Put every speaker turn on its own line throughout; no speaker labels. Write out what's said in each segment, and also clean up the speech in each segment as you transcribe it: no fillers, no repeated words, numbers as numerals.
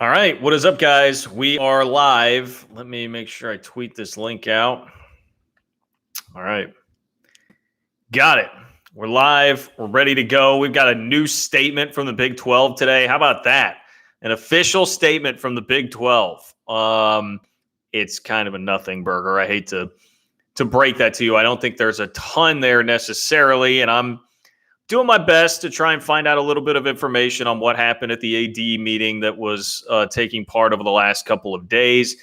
All right, what is up, guys? We are live. Let me make sure I tweet this link out. All right, got it. We're live. We're ready to go. We've got a new statement from the Big 12 today. How about that? An official statement from the Big 12. It's kind of a nothing burger. I hate to break that to you. I don't think there's a ton there necessarily, and I'm doing my best to try and find out a little bit of information on what happened at the AD meeting that was taking part over the last couple of days.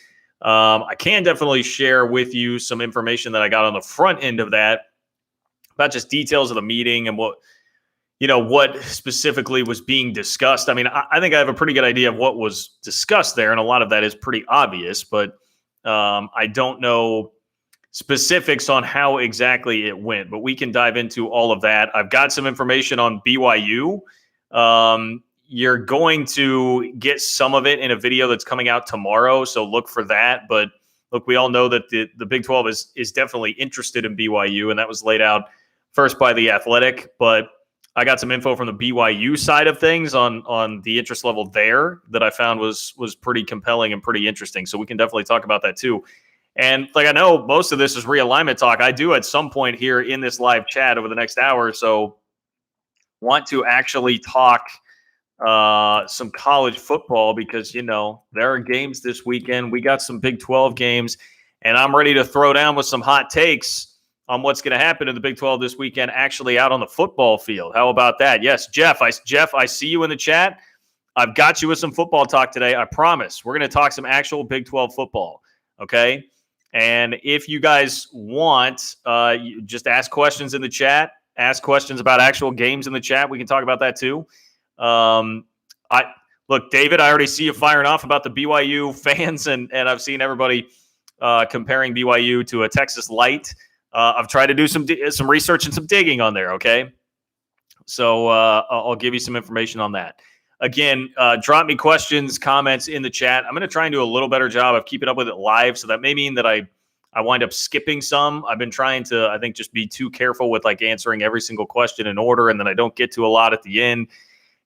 I can definitely share with you some information that I got on the front end of that about just details of the meeting and what specifically was being discussed. I mean, I think I have a pretty good idea of what was discussed there, and a lot of that is pretty obvious, but I don't know specifics on how exactly it went, but we can dive into all of that. I've got some information on BYU. You're going to get some of it in a video that's coming out tomorrow, so look for that. But look, we all know that the Big 12 is definitely interested in BYU, and that was laid out first by The Athletic. But I got some info from the BYU side of things on the interest level there that I found was pretty compelling and pretty interesting. So we can definitely talk about that too. And like, I know most of this is realignment talk. I do at some point here in this live chat over the next hour or so want to actually talk some college football because, there are games this weekend. We got some Big 12 games, and I'm ready to throw down with some hot takes on what's going to happen in the Big 12 this weekend, actually out on the football field. How about that? Yes, Jeff, I see you in the chat. I've got you with some football talk today. I promise. We're going to talk some actual Big 12 football, okay? And if you guys want, you just ask questions in the chat. Ask questions about actual games in the chat. We can talk about that too. Look, David, I already see you firing off about the BYU fans, and I've seen everybody comparing BYU to a Texas Light. I've tried to do some research and some digging on there, okay? So I'll give you some information on that. Again, drop me questions, comments in the chat. I'm going to try and do a little better job of keeping up with it live, so that may mean that I wind up skipping some. I've been trying to, I think, just be too careful with answering every single question in order, and then I don't get to a lot at the end.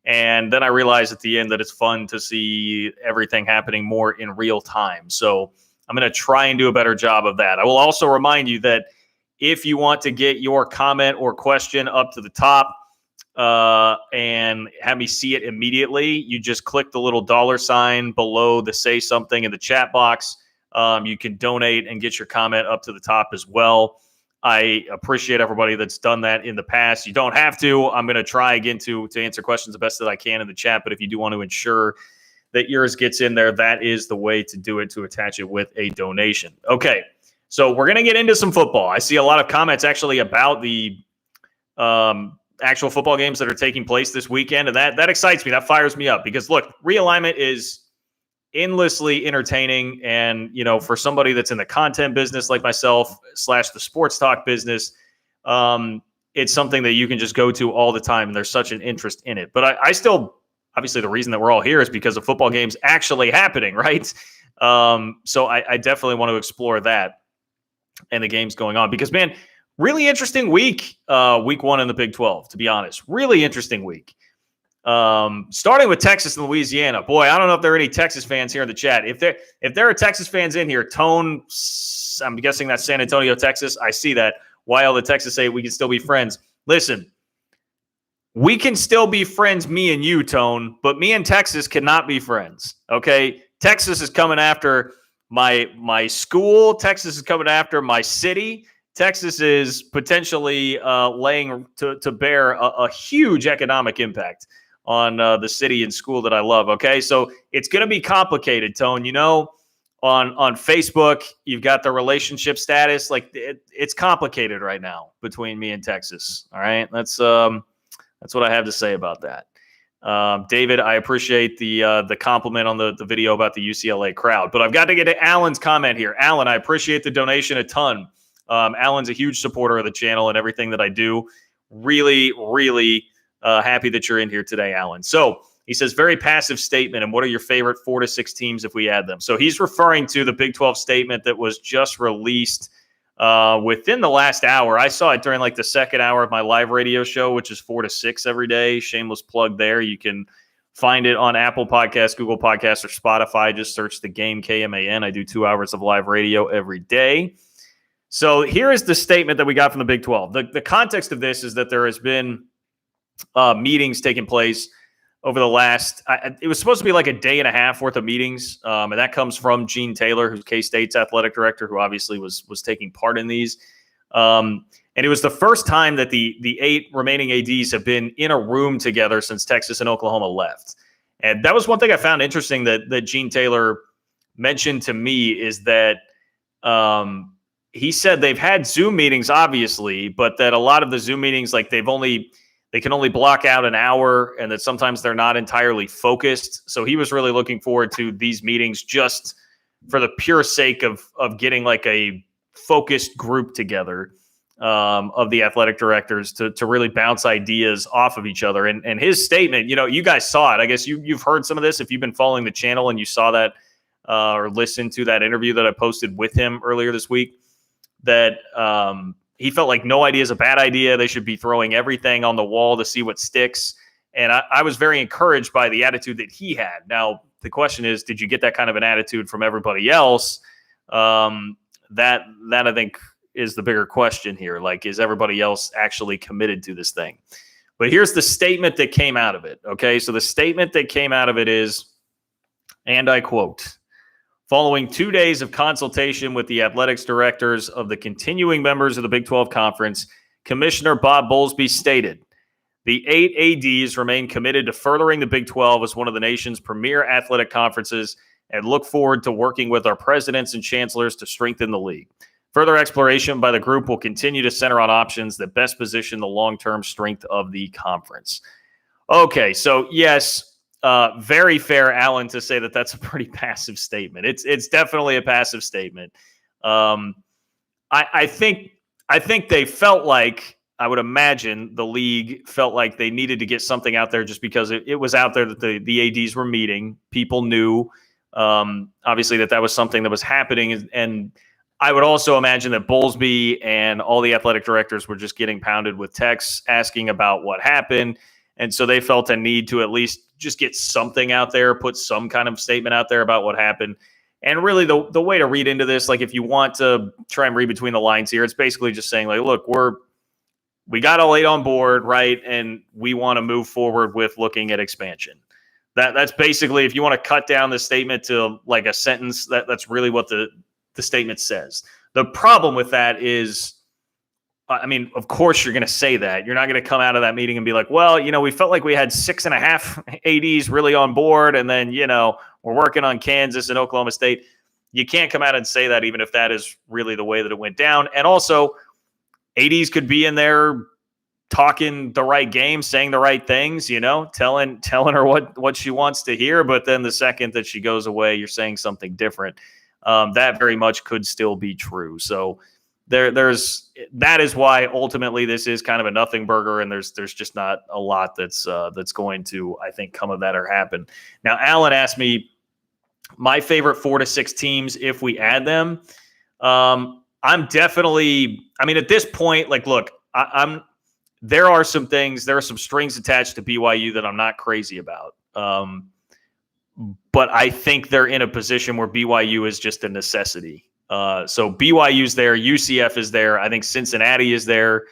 And then I realize at the end that it's fun to see everything happening more in real time. So I'm going to try and do a better job of that. I will also remind you that if you want to get your comment or question up to the top and have me see it immediately, you just click the little $ below the say something in the chat box. You can donate and get your comment up to the top as well. I appreciate everybody that's done that in the past. You don't have to. I'm going to try again to answer questions the best that I can in the chat. But if you do want to ensure that yours gets in there, that is the way to do it, to attach it with a donation. Okay, so we're going to get into some football. I see a lot of comments actually about the actual football games that are taking place this weekend, and that excites me. That fires me up because, look, realignment is endlessly entertaining, and for somebody that's in the content business like myself / the sports talk business, it's something that you can just go to all the time, and there's such an interest in it. But I still, obviously, the reason that we're all here is because of football games actually happening, right? So I definitely want to explore that and the games going on because, man, really interesting week 1 in the Big 12, to be honest. Really interesting week. Starting with Texas and Louisiana. Boy, I don't know if there are any Texas fans here in the chat. If there are Texas fans in here, Tone, I'm guessing that's San Antonio, Texas. I see that. Why all the Texas say we can still be friends? Listen, we can still be friends, me and you, Tone, but me and Texas cannot be friends, okay? Texas is coming after my school. Texas is coming after my city. Texas is potentially laying to bear a huge economic impact on the city and school that I love. Okay, so it's going to be complicated, Tone. On Facebook, you've got the relationship status. It's complicated right now between me and Texas. All right, that's what I have to say about that. David, I appreciate the compliment on the video about the UCLA crowd, but I've got to get to Alan's comment here. Alan, I appreciate the donation a ton. Alan's a huge supporter of the channel and everything that I do. Really, really happy that you're in here today, Alan. So he says, very passive statement. And what are your favorite 4 to 6 teams if we add them? So he's referring to the Big 12 statement that was just released within the last hour. I saw it during the second hour of my live radio show, which is 4 to 6 every day. Shameless plug there. You can Find it on Apple Podcasts, Google Podcasts, or Spotify. Just search The Game, KMAN. I do 2 hours of live radio every day. So here is the statement that we got from the Big 12. The context of this is that there has been meetings taking place over the last, it was supposed to be like a day and a half worth of meetings. And that comes from Gene Taylor, who's K-State's athletic director, who obviously was taking part in these. And it was the first time that the 8 remaining ADs have been in a room together since Texas and Oklahoma left. And that was one thing I found interesting that Gene Taylor mentioned to me is that he said they've had Zoom meetings, obviously, but that a lot of the Zoom meetings, like they can only block out an hour, and that sometimes they're not entirely focused. So he was really looking forward to these meetings just for the pure sake of getting like a focused group together of the athletic directors to really bounce ideas off of each other. And his statement, you guys saw it. I guess you've heard some of this if you've been following the channel and you saw that or listened to that interview that I posted with him earlier this week, that he felt like no idea is a bad idea. They should be throwing everything on the wall to see what sticks. And I was very encouraged by the attitude that he had. Now, the question is, did you get that kind of an attitude from everybody else? That I think is the bigger question here. Like, is everybody else actually committed to this thing? But here's the statement that came out of it. Okay, so the statement that came out of it is, and I quote, "Following 2 days of consultation with the athletics directors of the continuing members of the Big 12 Conference, Commissioner Bob Bowlesby stated, the 8 ADs remain committed to furthering the Big 12 as one of the nation's premier athletic conferences and look forward to working with our presidents and chancellors to strengthen the league. Further exploration by the group will continue to center on options that best position the long-term strength of the conference." Okay, so yes, very fair, Alan, to say that that's a pretty passive statement. It's definitely a passive statement. I think they felt like, I would imagine the league felt like they needed to get something out there just because it was out there that the ADs were meeting. People knew, obviously, that was something that was happening. And I would also imagine that Bowlesby and all the athletic directors were just getting pounded with texts asking about what happened. And so they felt a need to at least just get something out there, put some kind of statement out there about what happened. And really the way to read into this, like if you want to try and read between the lines here, it's basically just saying like, look, we got all 8 on board, right? And we want to move forward with looking at expansion. That's basically, if you want to cut down the statement to like a sentence, that's really what the statement says. The problem with that is, I mean, of course you're going to say that. You're not going to come out of that meeting and be like, well, we felt like we had 6.5 ADs really on board. And then, we're working on Kansas and Oklahoma State. You can't come out and say that, even if that is really the way that it went down. And also ADs could be in there talking the right game, saying the right things, telling her what she wants to hear. But then the second that she goes away, you're saying something different. That very much could still be true. So that is why ultimately this is kind of a nothing burger, and there's just not a lot that's going to, I think, come of that or happen. Now, Alan asked me my favorite 4 to 6 teams if we add them. I'm definitely, I mean, at this point, like, look, there are some strings attached to BYU that I'm not crazy about. But I think they're in a position where BYU is just a necessity. So BYU's there, UCF is there. I think Cincinnati is there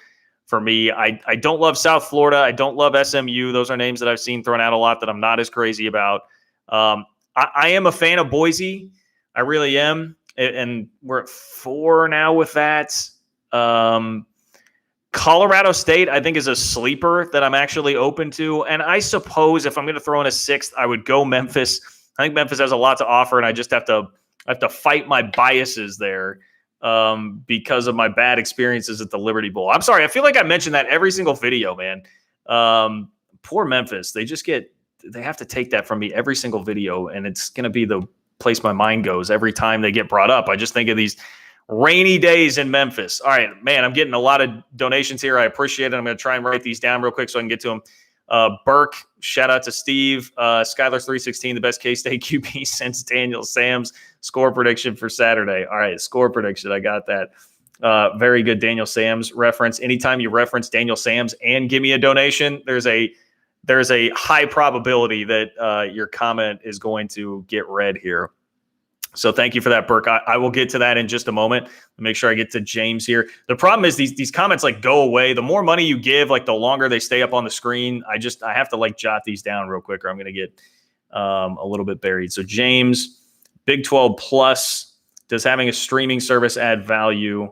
for me. I don't love South Florida. I don't love SMU. Those are names that I've seen thrown out a lot that I'm not as crazy about. I am a fan of Boise. I really am. And we're at 4 now with that. Colorado State, I think, is a sleeper that I'm actually open to. And I suppose if I'm going to throw in a 6th, I would go Memphis. I think Memphis has a lot to offer, and I just have to fight my biases there because of my bad experiences at the Liberty Bowl. I'm sorry. I feel like I mentioned that every single video, man. Poor Memphis. They have to take that from me every single video, and it's going to be the place my mind goes every time they get brought up. I just think of these rainy days in Memphis. All right, man, I'm getting a lot of donations here. I appreciate it. I'm going to try and write these down real quick so I can get to them. Burke, shout out to Steve. Skylar316, the best K-State QB since Daniel Sam's. Score prediction for Saturday. All right, score prediction. I got that. Very good Daniel Sam's reference. Anytime you reference Daniel Sam's and give me a donation, there's a there's a high probability that your comment is going to get read here. So thank you for that, Burke. I will get to that in just a moment. Make sure I get to James here. The problem is these comments like go away. The more money you give, like the longer they stay up on the screen. I have to like jot these down real quick or I'm going to get a little bit buried. So James, Big 12 Plus, does having a streaming service add value?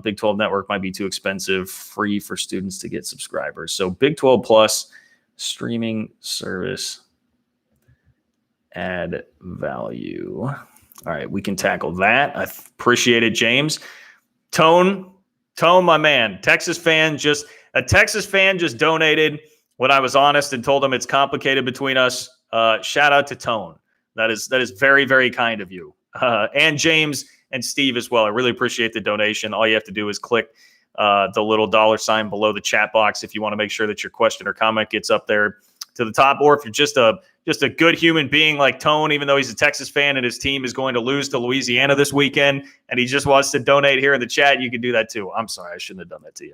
Big 12 Network might be too expensive. Free for students to get subscribers. So Big 12 Plus, streaming service add value. All right, we can tackle that. I appreciate it, James. Tone, my man. A Texas fan just donated when I was honest and told him it's complicated between us. Shout out to Tone. That is very, very kind of you. And James and Steve as well. I really appreciate the donation. All you have to do is click the little $ below the chat box if you want to make sure that your question or comment gets up there to the top, or if you're just a good human being like Tone, even though he's a Texas fan and his team is going to lose to Louisiana this weekend, and he just wants to donate here in the chat, you can do that too. I'm sorry, I shouldn't have done that to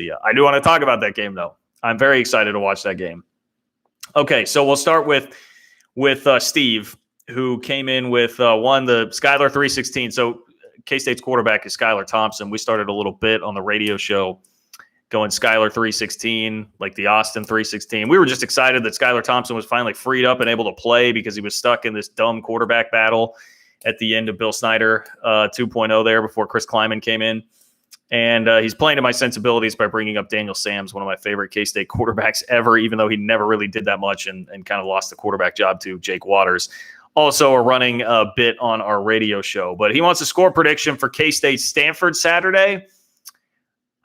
you. I do want to talk about that game though. I'm very excited to watch that game. Okay, so we'll start with Steve, who came in with the Skylar 316. So K-State's quarterback is Skylar Thompson. We started a little bit on the radio show going Skylar 316, like the Austin 316. We were just excited that Skylar Thompson was finally freed up and able to play because he was stuck in this dumb quarterback battle at the end of Bill Snyder 2.0 there before Chris Kleiman came in. And he's playing to my sensibilities by bringing up Daniel Sams, one of my favorite K-State quarterbacks ever, even though he never really did that much and kind of lost the quarterback job to Jake Waters. Also running a bit on our radio show. But he wants a score prediction for K-State Stanford Saturday.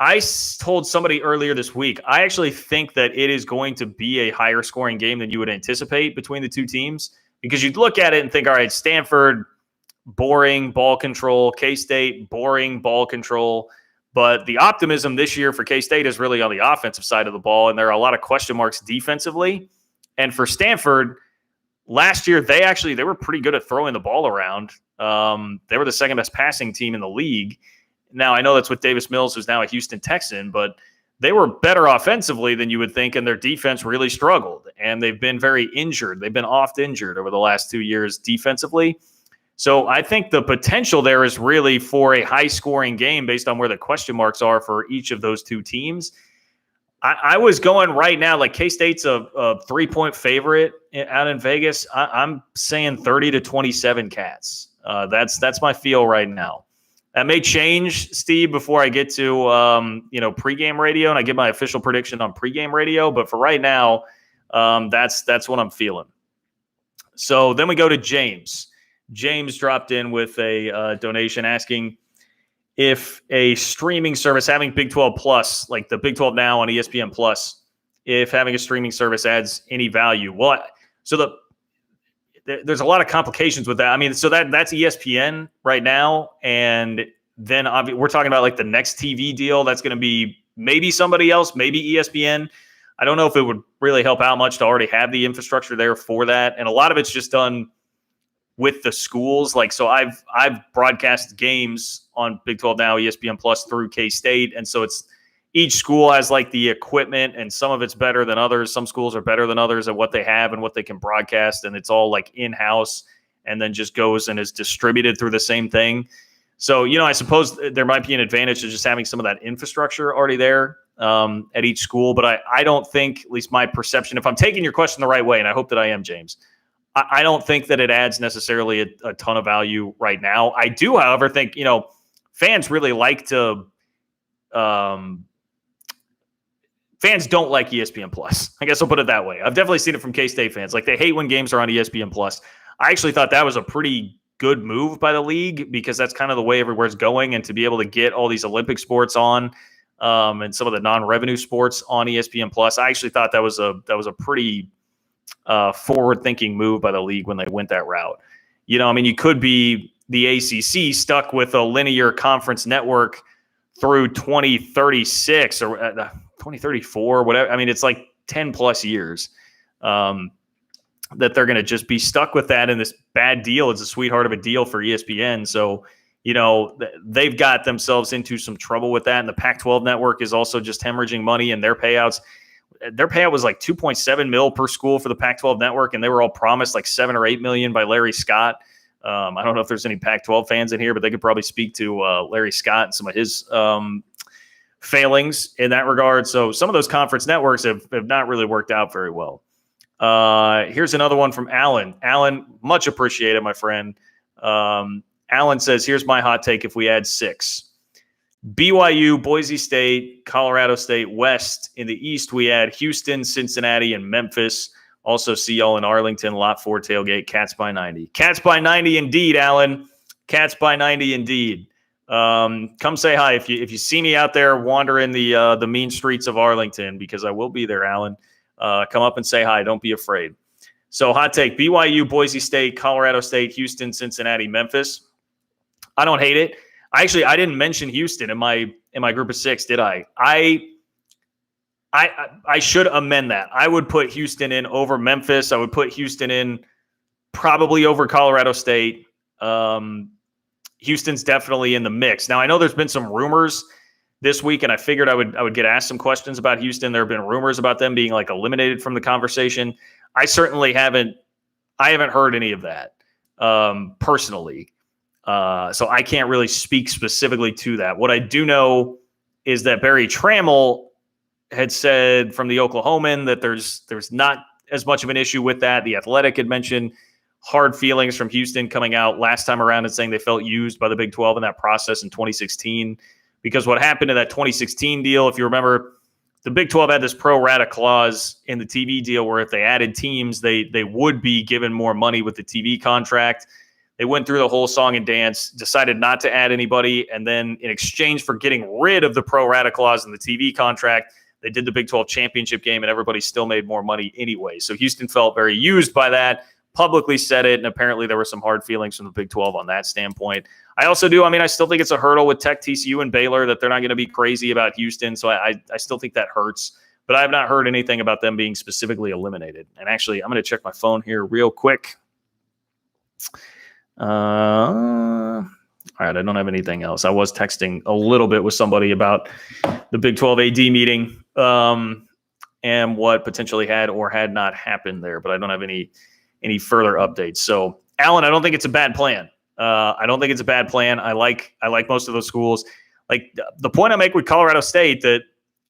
I told somebody earlier this week, I actually think that it is going to be a higher scoring game than you would anticipate between the two teams, because you'd look at it and think, all right, Stanford, boring ball control, K-State, boring ball control. But the optimism this year for K-State is really on the offensive side of the ball, and there are a lot of question marks defensively. And for Stanford, last year, they were pretty good at throwing the ball around. They were the second best passing team in the league. Now, I know that's with Davis Mills, who's now a Houston Texan, but they were better offensively than you would think, and their defense really struggled. And they've been very injured. They've been oft injured over the last 2 years defensively. So I think the potential there is really for a high-scoring game based on where the question marks are for each of those two teams. I was going right now, like K-State's a 3-point favorite out in Vegas. I'm saying 30-27 Cats. That's my feel right now. That may change, Steve, before I get to pregame radio and I get my official prediction on pregame radio. But for right now, that's what I'm feeling. So then we go to James. James dropped in with a donation asking if a streaming service having Big 12 Plus, like the Big 12 Now on ESPN Plus, if having a streaming service adds any value. Well, so there's a lot of complications with that. I mean, so that's ESPN right now, and then we're talking about like the next TV deal that's going to be maybe somebody else, maybe ESPN. I don't know if it would really help out much to already have the infrastructure there for that, and a lot of it's just done with the schools. Like, so I've broadcast games on Big 12 Now, ESPN Plus through K-State, and so it's each school has like the equipment, and some of it's better than others. Some schools are better than others at what they have and what they can broadcast, and it's all like in-house and then just goes and is distributed through the same thing. So, I suppose there might be an advantage to just having some of that infrastructure already there at each school. But I don't think, at least my perception, if I'm taking your question the right way, and I hope that I am, James, I don't think that it adds necessarily a ton of value right now. I do, however, think, fans really like to fans don't like ESPN Plus. I guess I'll put it that way. I've definitely seen it from K-State fans. Like, they hate when games are on ESPN Plus. I actually thought that was a pretty good move by the league, because that's kind of the way everywhere's going. And to be able to get all these Olympic sports on and some of the non-revenue sports on ESPN Plus, I actually thought that was a pretty forward-thinking move by the league when they went that route. You could be the ACC stuck with a linear conference network through 2036 or 2034, whatever. I mean, it's like 10 plus years that they're going to just be stuck with that in this bad deal. It's a sweetheart of a deal for ESPN. So, they've got themselves into some trouble with that. And the Pac-12 network is also just hemorrhaging money in their payouts. their payout was like 2.7 mil per school for the Pac-12 network, and they were all promised like 7 or 8 million by Larry Scott. I don't know if there's any Pac-12 fans in here, but they could probably speak to Larry Scott and some of his failings in that regard. So some of those conference networks have not really worked out very well. Here's another one from Alan. Alan, much appreciated, my friend. Alan says, here's my hot take if we add 6. BYU, Boise State, Colorado State, West. In the East, we add Houston, Cincinnati, and Memphis. Also see y'all in Arlington, Lot 4 tailgate, Cats by 90. Cats by 90 indeed, Alan. Cats by 90 indeed. Come say hi if you see me out there wandering the mean streets of Arlington, because I will be there, Alan. Come up and say hi. Don't be afraid. So hot take, BYU, Boise State, Colorado State, Houston, Cincinnati, Memphis. I don't hate it. I didn't mention Houston in my group of 6, did I? I should amend that. I would put Houston in over Memphis. I would put Houston in probably over Colorado State. Houston's definitely in the mix. Now, I know there's been some rumors this week, and I figured I would get asked some questions about Houston. There have been rumors about them being like eliminated from the conversation. I certainly haven't heard any of that personally. So I can't really speak specifically to that. What I do know is that Barry Trammell had said from the Oklahoman that there's not as much of an issue with that. The Athletic had mentioned hard feelings from Houston coming out last time around and saying they felt used by the Big 12 in that process in 2016. Because what happened in that 2016 deal, if you remember, the Big 12 had this pro rata clause in the TV deal where if they added teams, they would be given more money with the TV contract. They went through the whole song and dance, decided not to add anybody, and then in exchange for getting rid of the pro rata clause in the TV contract, they did the Big 12 championship game, and everybody still made more money anyway. So Houston felt very used by that, publicly said it, and apparently there were some hard feelings from the Big 12 on that standpoint. I also do. I mean, I still think it's a hurdle with Tech, TCU, and Baylor that they're not going to be crazy about Houston, so I still think that hurts. But I have not heard anything about them being specifically eliminated. And actually, I'm going to check my phone here real quick. All right, I don't have anything else. I was texting a little bit with somebody about the Big 12 AD meeting and what potentially had or had not happened there, but I don't have any further updates. So, Alan, I don't think it's a bad plan. I don't think it's a bad plan. I like most of those schools. Like the point I make with Colorado State, that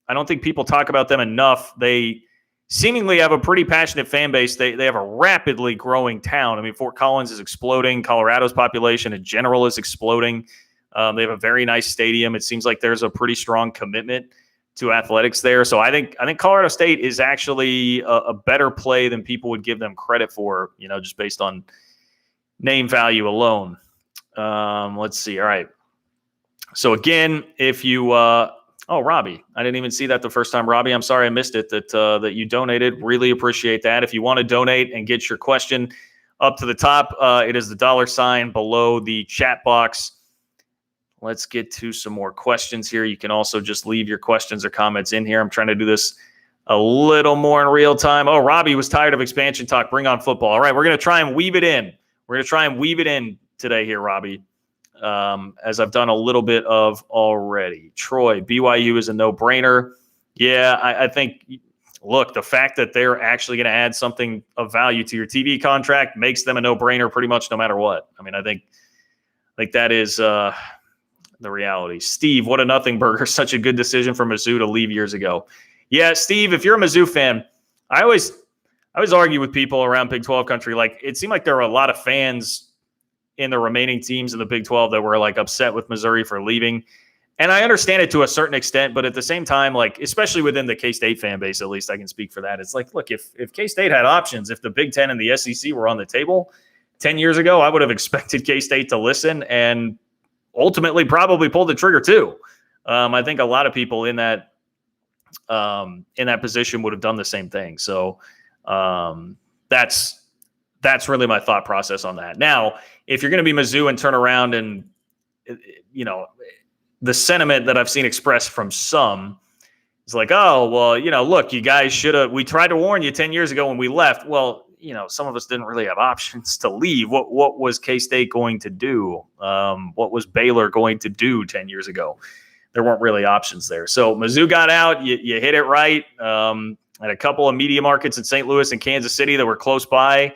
I don't think people talk about them enough. They seemingly have a pretty passionate fan base. They have a rapidly growing town. I mean, Fort Collins is exploding. Colorado's population in general is exploding. They have a very nice stadium. It seems like there's a pretty strong commitment to athletics there. So I think Colorado State is actually a better play than people would give them credit for, just based on name value alone. Let's see. All right. So again, if you Robbie, I didn't even see that the first time. Robbie, I'm sorry I missed it that you donated. Really appreciate that. If you want to donate and get your question up to the top, it is the $ below the chat box. Let's get to some more questions here. You can also just leave your questions or comments in here. I'm trying to do this a little more in real time. Oh, Robbie was tired of expansion talk. Bring on football. All right, we're going to try and weave it in. We're going to try and weave it in today here, Robbie, as I've done a little bit of already. Troy, BYU is a no-brainer. Yeah, I think, look, the fact that they're actually going to add something of value to your TV contract makes them a no-brainer pretty much no matter what. I mean, I think that is the reality. Steve, what a nothing burger. Such a good decision for Mizzou to leave years ago. Yeah, Steve, if you're a Mizzou fan, I always argue with people around Big 12 country. Like, it seemed like there were a lot of fans in the remaining teams in the Big 12 that were like upset with Missouri for leaving. And I understand it to a certain extent, but at the same time, like, especially within the K-State fan base, at least I can speak for that. It's like, look, if K-State had options, if the Big 10 and the SEC were on the table 10 years ago, I would have expected K-State to listen and ultimately probably pull the trigger too. I think a lot of people in that position would have done the same thing. So that's really my thought process on that. Now, if you're going to be Mizzou and turn around and, the sentiment that I've seen expressed from some is like, oh, well, look, you guys we tried to warn you 10 years ago when we left. Well, some of us didn't really have options to leave. What was K-State going to do? What was Baylor going to do 10 years ago? There weren't really options there. So Mizzou got out. You hit it right. and a couple of media markets in St. Louis and Kansas City that were close by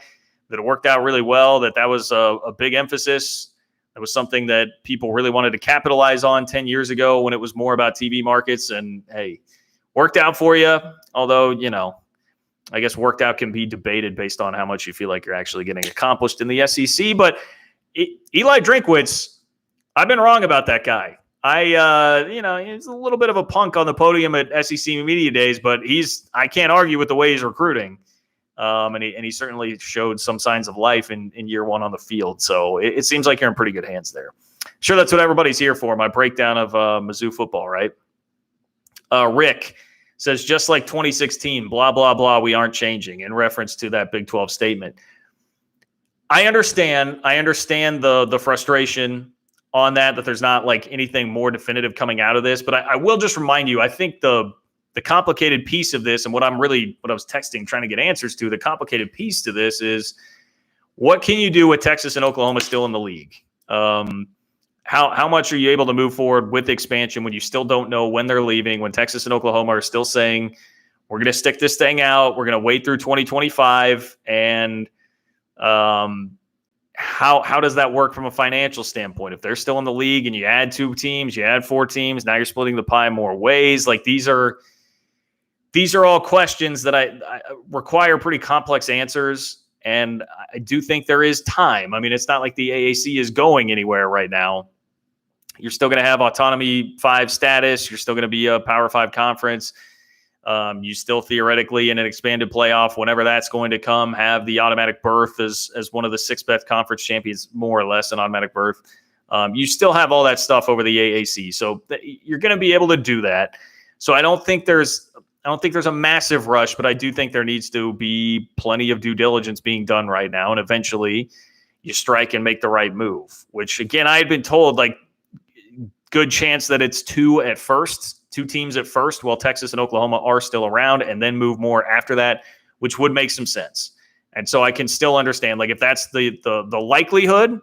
that worked out really well, that was a big emphasis. That was something that people really wanted to capitalize on 10 years ago when it was more about TV markets. And, hey, worked out for you. Although, I guess worked out can be debated based on how much you feel like you're actually getting accomplished in the SEC. But Eli Drinkwitz, I've been wrong about that guy. He's a little bit of a punk on the podium at SEC Media Days, but I can't argue with the way he's recruiting. And he certainly showed some signs of life in year one on the field. So it seems like you're in pretty good hands there. Sure, that's what everybody's here for, my breakdown of Mizzou football, right? Rick says, just like 2016, blah, blah, blah, we aren't changing, in reference to that Big 12 statement. I understand the frustration on that there's not like anything more definitive coming out of this. But I will just remind you, I think the complicated piece of this, and what I was texting, trying to get answers to, the complicated piece to this is, what can you do with Texas and Oklahoma still in the league? How much are you able to move forward with expansion when you still don't know when they're leaving, when Texas and Oklahoma are still saying, we're going to stick this thing out, we're going to wait through 2025, and how does that work from a financial standpoint? If they're still in the league and you add 2 teams, you add 4 teams, now you're splitting the pie more ways. Like, these are all questions that I require pretty complex answers. And I do think there is time. I mean, it's not like the AAC is going anywhere right now. You're still going to have Autonomy 5 status. You're still going to be a Power 5 conference. You still theoretically, in an expanded playoff, whenever that's going to come, have the automatic berth as one of the 6 best conference champions, more or less an automatic berth. You still have all that stuff over the AAC. So you're going to be able to do that. So I don't think there's a massive rush, but I do think there needs to be plenty of due diligence being done right now. And eventually you strike and make the right move, which, again, I had been told, like, good chance that it's 2 teams at first, while Texas and Oklahoma are still around, and then move more after that, which would make some sense. And so I can still understand, like, if that's the likelihood,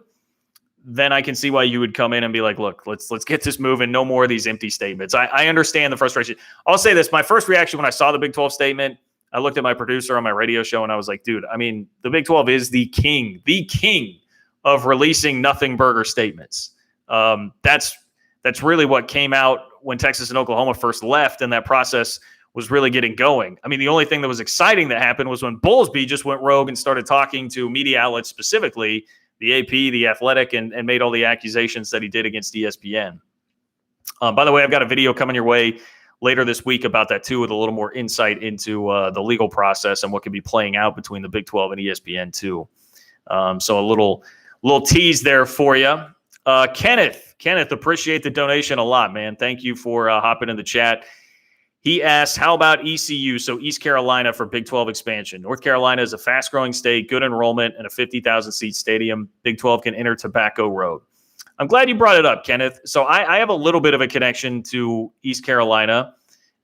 then I can see why you would come in and be like, look, let's get this moving. No more of these empty statements. I understand the frustration. I'll say this. My first reaction when I saw the Big 12 statement, I looked at my producer on my radio show and I was like, dude, I mean, the Big 12 is the king of releasing nothing burger statements. That's really what came out when Texas and Oklahoma first left, and that process was really getting going. I mean, the only thing that was exciting that happened was when Bowlesby just went rogue and started talking to media outlets, specifically the AP, the Athletic, and made all the accusations that he did against ESPN. By the way, I've got a video coming your way later this week about that too, with a little more insight into the legal process and what could be playing out between the Big 12 and ESPN too. So a little tease there for you. Kenneth, appreciate the donation a lot, man. Thank you for hopping in the chat. He asks, how about ECU, so East Carolina, for Big 12 expansion? North Carolina is a fast-growing state, good enrollment, and a 50,000-seat stadium. Big 12 can enter Tobacco Road. I'm glad you brought it up, Kenneth. So I have a little bit of a connection to East Carolina,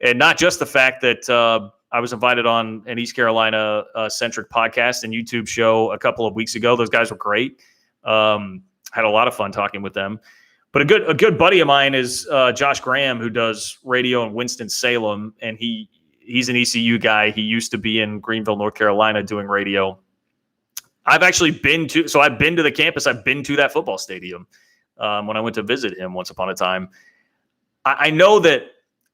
and not just the fact that I was invited on an East Carolina-centric podcast and YouTube show a couple of weeks ago. Those guys were great. Had a lot of fun talking with them. But a good buddy of mine is Josh Graham, who does radio in Winston-Salem, and he's an ECU guy. He used to be in Greenville, North Carolina, doing radio. I've actually been to the campus. I've been to that football stadium when I went to visit him once upon a time. I know that,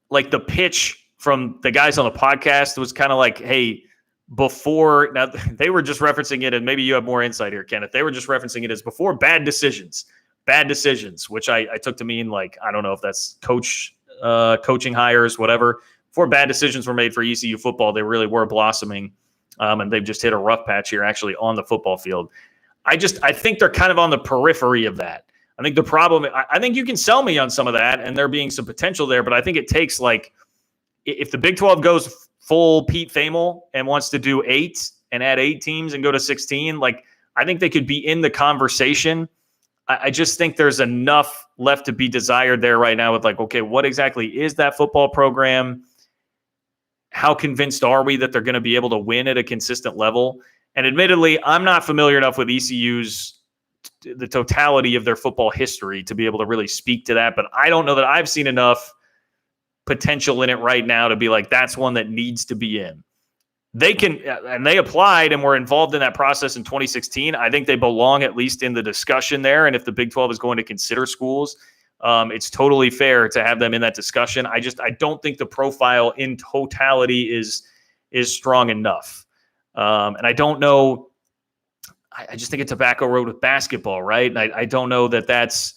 like, the pitch from the guys on the podcast was kind of like, hey, before, now they were just referencing it, and maybe you have more insight here, Kenneth. They were just referencing it as before bad decisions, which I took to mean, like, I don't know if that's coaching hires, whatever. Before bad decisions were made for ECU football, they really were blossoming, and they've just hit a rough patch here actually on the football field. I think they're kind of on the periphery of that. I think the problem, I think you can sell me on some of that, and there being some potential there, but I think it takes, like, if the Big 12 goes full Pete Thamel and wants to do 8 and add 8 teams and go to 16, like, I think they could be in the conversation. I just think there's enough left to be desired there right now with, like, okay, what exactly is that football program? How convinced are we that they're going to be able to win at a consistent level? And admittedly, I'm not familiar enough with the totality of their football history to be able to really speak to that. But I don't know that I've seen enough potential in it right now to be like, that's one that needs to be in. they can, and they applied and were involved in that process in 2016. I think they belong at least in the discussion there. And if the Big 12 is going to consider schools, it's totally fair to have them in that discussion. I don't think the profile in totality is strong enough. And I don't know. I just think a Tobacco Road with basketball, right? And I don't know that that's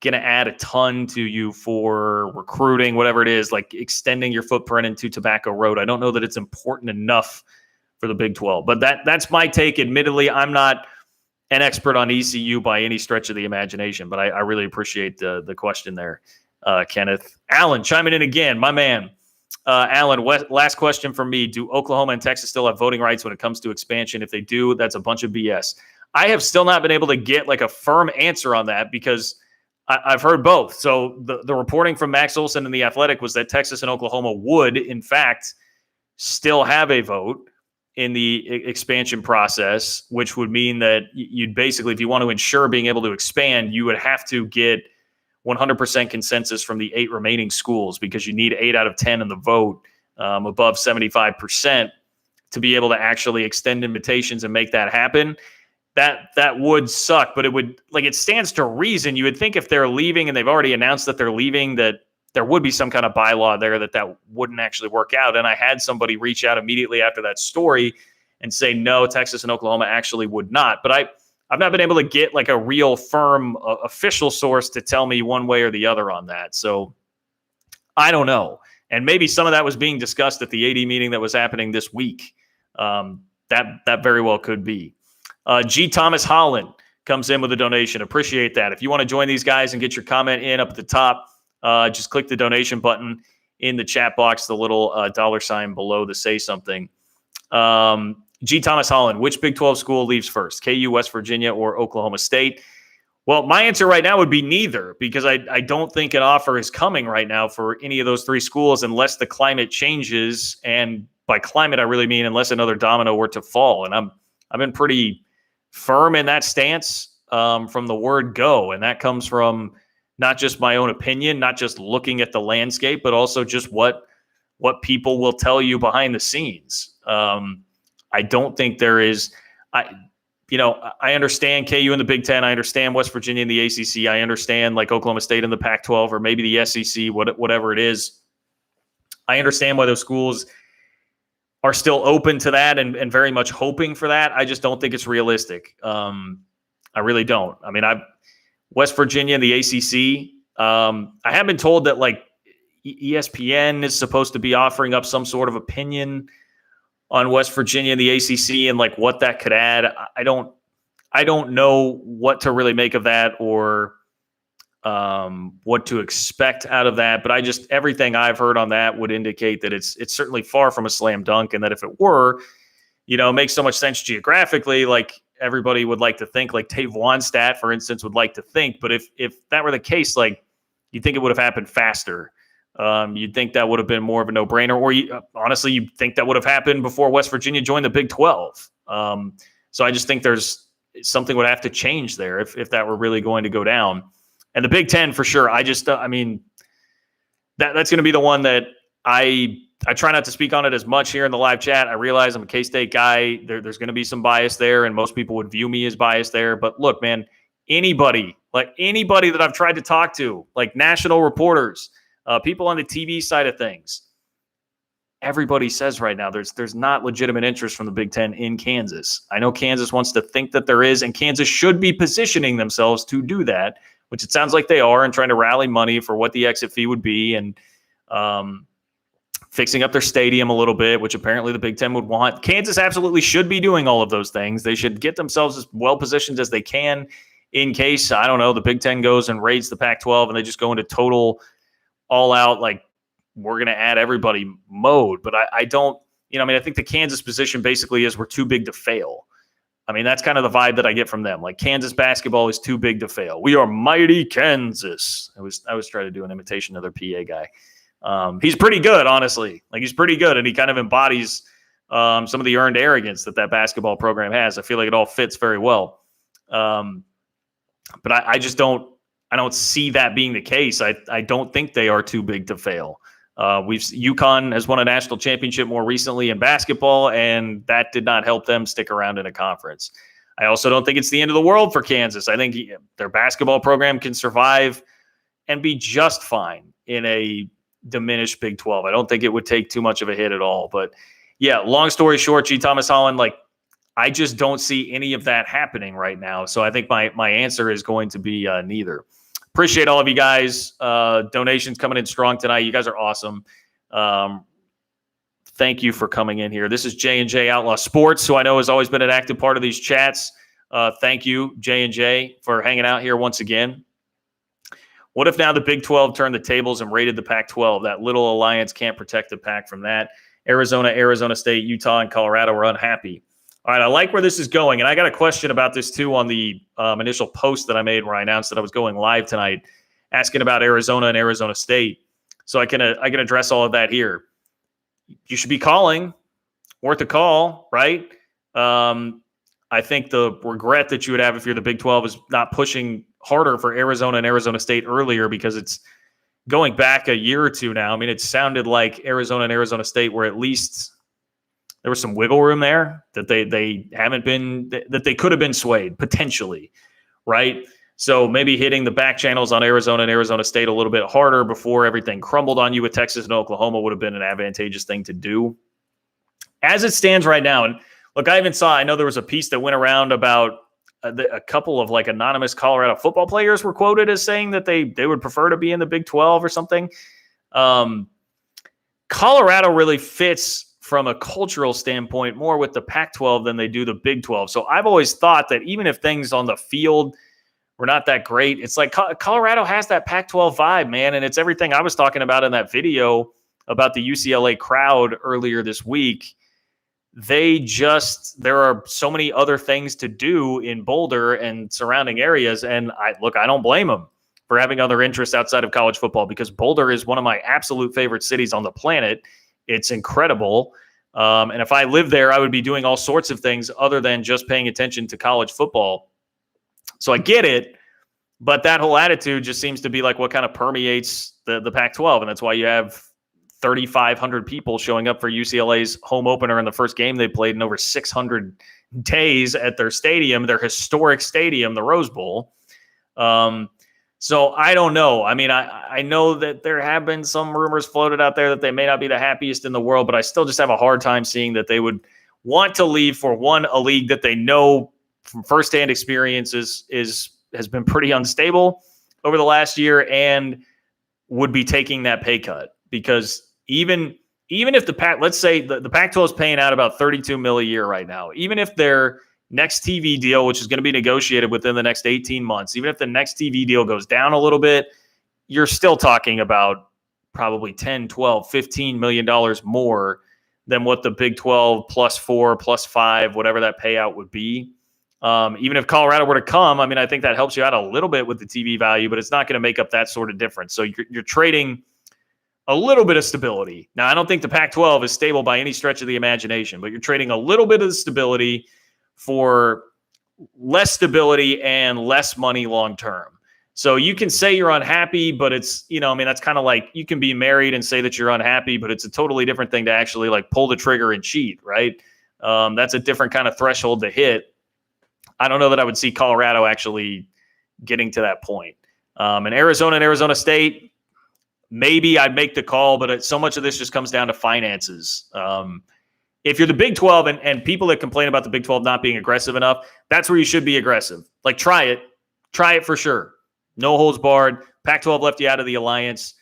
going to add a ton to you for recruiting, whatever it is, like extending your footprint into Tobacco Road. I don't know that it's important enough for the Big 12. But that's my take. Admittedly, I'm not an expert on ECU by any stretch of the imagination, but I really appreciate the question there, Kenneth. Alan, chiming in again, my man. Alan, last question from me. Do Oklahoma and Texas still have voting rights when it comes to expansion? If they do, that's a bunch of BS. I have still not been able to get like a firm answer on that because I've heard both. So the reporting from Max Olson in The Athletic was that Texas and Oklahoma would, in fact, still have a vote in the expansion process, which would mean that you'd basically, if you want to ensure being able to expand, you would have to get 100% consensus from the 8 remaining schools because you need 8 out of 10 in the vote above 75% to be able to actually extend invitations and make that happen. That would suck, but it stands to reason. You would think if they're leaving and they've already announced that they're leaving, that there would be some kind of bylaw there that wouldn't actually work out. And I had somebody reach out immediately after that story and say, no, Texas and Oklahoma actually would not. But I've not been able to get like a real firm official source to tell me one way or the other on that. So I don't know. And maybe some of that was being discussed at the AD meeting that was happening this week. That very well could be. G. Thomas Holland comes in with a donation. Appreciate that. If you want to join these guys and get your comment in up at the top, just click the donation button in the chat box, the little $ below the say something. G. Thomas Holland, which Big 12 school leaves first, KU, West Virginia, or Oklahoma State? Well, my answer right now would be neither, because I don't think an offer is coming right now for any of those 3 schools unless the climate changes. And by climate, I really mean unless another domino were to fall. And I've been pretty firm in that stance from the word go. And that comes from not just my own opinion, not just looking at the landscape, but also just what people will tell you behind the scenes. I don't think there is, I understand KU in the Big Ten. I understand West Virginia in the ACC. I understand like Oklahoma State in the Pac-12 or maybe the SEC, whatever it is. I understand why those schools are still open to that and very much hoping for that. I just don't think it's realistic. I really don't. I mean, West Virginia and the ACC, I have been told that like ESPN is supposed to be offering up some sort of opinion on West Virginia and the ACC and like what that could add. I don't know what to really make of that or what to expect out of that. But everything I've heard on that would indicate that it's certainly far from a slam dunk, and that if it were, it makes so much sense geographically, like everybody would like to think, like Dave Wannstedt, for instance, would like to think. But if that were the case, like you'd think it would have happened faster. You'd think that would have been more of a no-brainer, or honestly, you'd think that would have happened before West Virginia joined the Big 12. So I just think there's something would have to change there if that were really going to go down. And the Big Ten, for sure, that's going to be the one that I try not to speak on it as much here in the live chat. I realize I'm a K-State guy. There's going to be some bias there, and most people would view me as biased there. But look, man, anybody that I've tried to talk to, like national reporters, people on the TV side of things, everybody says right now there's not legitimate interest from the Big Ten in Kansas. I know Kansas wants to think that there is, and Kansas should be positioning themselves to do that, which it sounds like they are, and trying to rally money for what the exit fee would be, and fixing up their stadium a little bit, which apparently the Big Ten would want. Kansas absolutely should be doing all of those things. They should get themselves as well positioned as they can in case, I don't know, the Big Ten goes and raids the Pac-12 and they just go into total all out, like, we're going to add everybody mode. But I don't, I think the Kansas position basically is we're too big to fail. I mean, that's kind of the vibe that I get from them. Like, Kansas basketball is too big to fail. We are mighty Kansas. I was trying to do an imitation of their PA guy. He's pretty good, honestly. Like, he's pretty good, and he kind of embodies some of the earned arrogance that basketball program has. I feel like it all fits very well. But I just don't see that being the case. I don't think they are too big to fail. UConn has won a national championship more recently in basketball, and that did not help them stick around in a conference. I also don't think it's the end of the world for Kansas. I think their basketball program can survive and be just fine in a diminished Big 12. I don't think it would take too much of a hit at all. But yeah, long story short, G. Thomas Holland, like, I just don't see any of that happening right now. So I think my answer is going to be neither. Appreciate all of you guys. Donations coming in strong tonight. You guys are awesome. Thank you for coming in here. This is J&J Outlaw Sports, who I know has always been an active part of these chats. Thank you, J&J, for hanging out here once again. What if now the Big 12 turned the tables and raided the Pac-12? That little alliance can't protect the Pac from that. Arizona, Arizona State, Utah, and Colorado are unhappy. All right, I like where this is going, and I got a question about this too on the initial post that I made where I announced that I was going live tonight, asking about Arizona and Arizona State. So I can address all of that here. You should be calling, worth a call, right? I think the regret that you would have if you're the Big 12 is not pushing harder for Arizona and Arizona State earlier, because it's going back a year or two now. I mean, it sounded like Arizona and Arizona State were at least there was some wiggle room there that they haven't been, that they could have been swayed potentially, right? So maybe hitting the back channels on Arizona and Arizona State a little bit harder before everything crumbled on you with Texas and Oklahoma would have been an advantageous thing to do. As it stands right now, and look, I know there was a piece that went around about a couple of like anonymous Colorado football players were quoted as saying that they would prefer to be in the Big 12 or something. Colorado really fits from a cultural standpoint more with the Pac-12 than they do the Big 12. So I've always thought that even if things on the field were not that great, it's like Colorado has that Pac-12 vibe, man. And it's everything I was talking about in that video about the UCLA crowd earlier this week. There are so many other things to do in Boulder and surrounding areas. And I don't blame them for having other interests outside of college football, because Boulder is one of my absolute favorite cities on the planet. It's incredible. And if I lived there, I would be doing all sorts of things other than just paying attention to college football. So I get it, but that whole attitude just seems to be like what kind of permeates the Pac-12. And that's why you have 3,500 people showing up for UCLA's home opener in the first game they played in over 600 days at their stadium, their historic stadium, the Rose Bowl. So I don't know. I mean, I know that there have been some rumors floated out there that they may not be the happiest in the world, but I still just have a hard time seeing that they would want to leave for a league that they know from firsthand experiences has been pretty unstable over the last year and would be taking that pay cut. Because even if let's say the Pac-12 is paying out about $32 million a year right now, even if their next TV deal, which is going to be negotiated within the next 18 months, even if the next TV deal goes down a little bit, you're still talking about probably $10, $12, $15 million more than what the Big 12 plus 4, plus 5, whatever that payout would be. Even if Colorado were to come, I mean, I think that helps you out a little bit with the TV value, but it's not going to make up that sort of difference. So you're trading a little bit of stability. Now, I don't think the Pac-12 is stable by any stretch of the imagination, but you're trading a little bit of the stability for less stability and less money long-term. So you can say you're unhappy, but it's, that's kind of like you can be married and say that you're unhappy, but it's a totally different thing to actually like pull the trigger and cheat, right? That's a different kind of threshold to hit. I don't know that I would see Colorado actually getting to that point. And Arizona and Arizona State, maybe I'd make the call, but so much of this just comes down to finances. If you're the Big 12 and people that complain about the Big 12 not being aggressive enough, that's where you should be aggressive. Like, try it for sure. No holds barred. Pac-12 left you out of the alliance,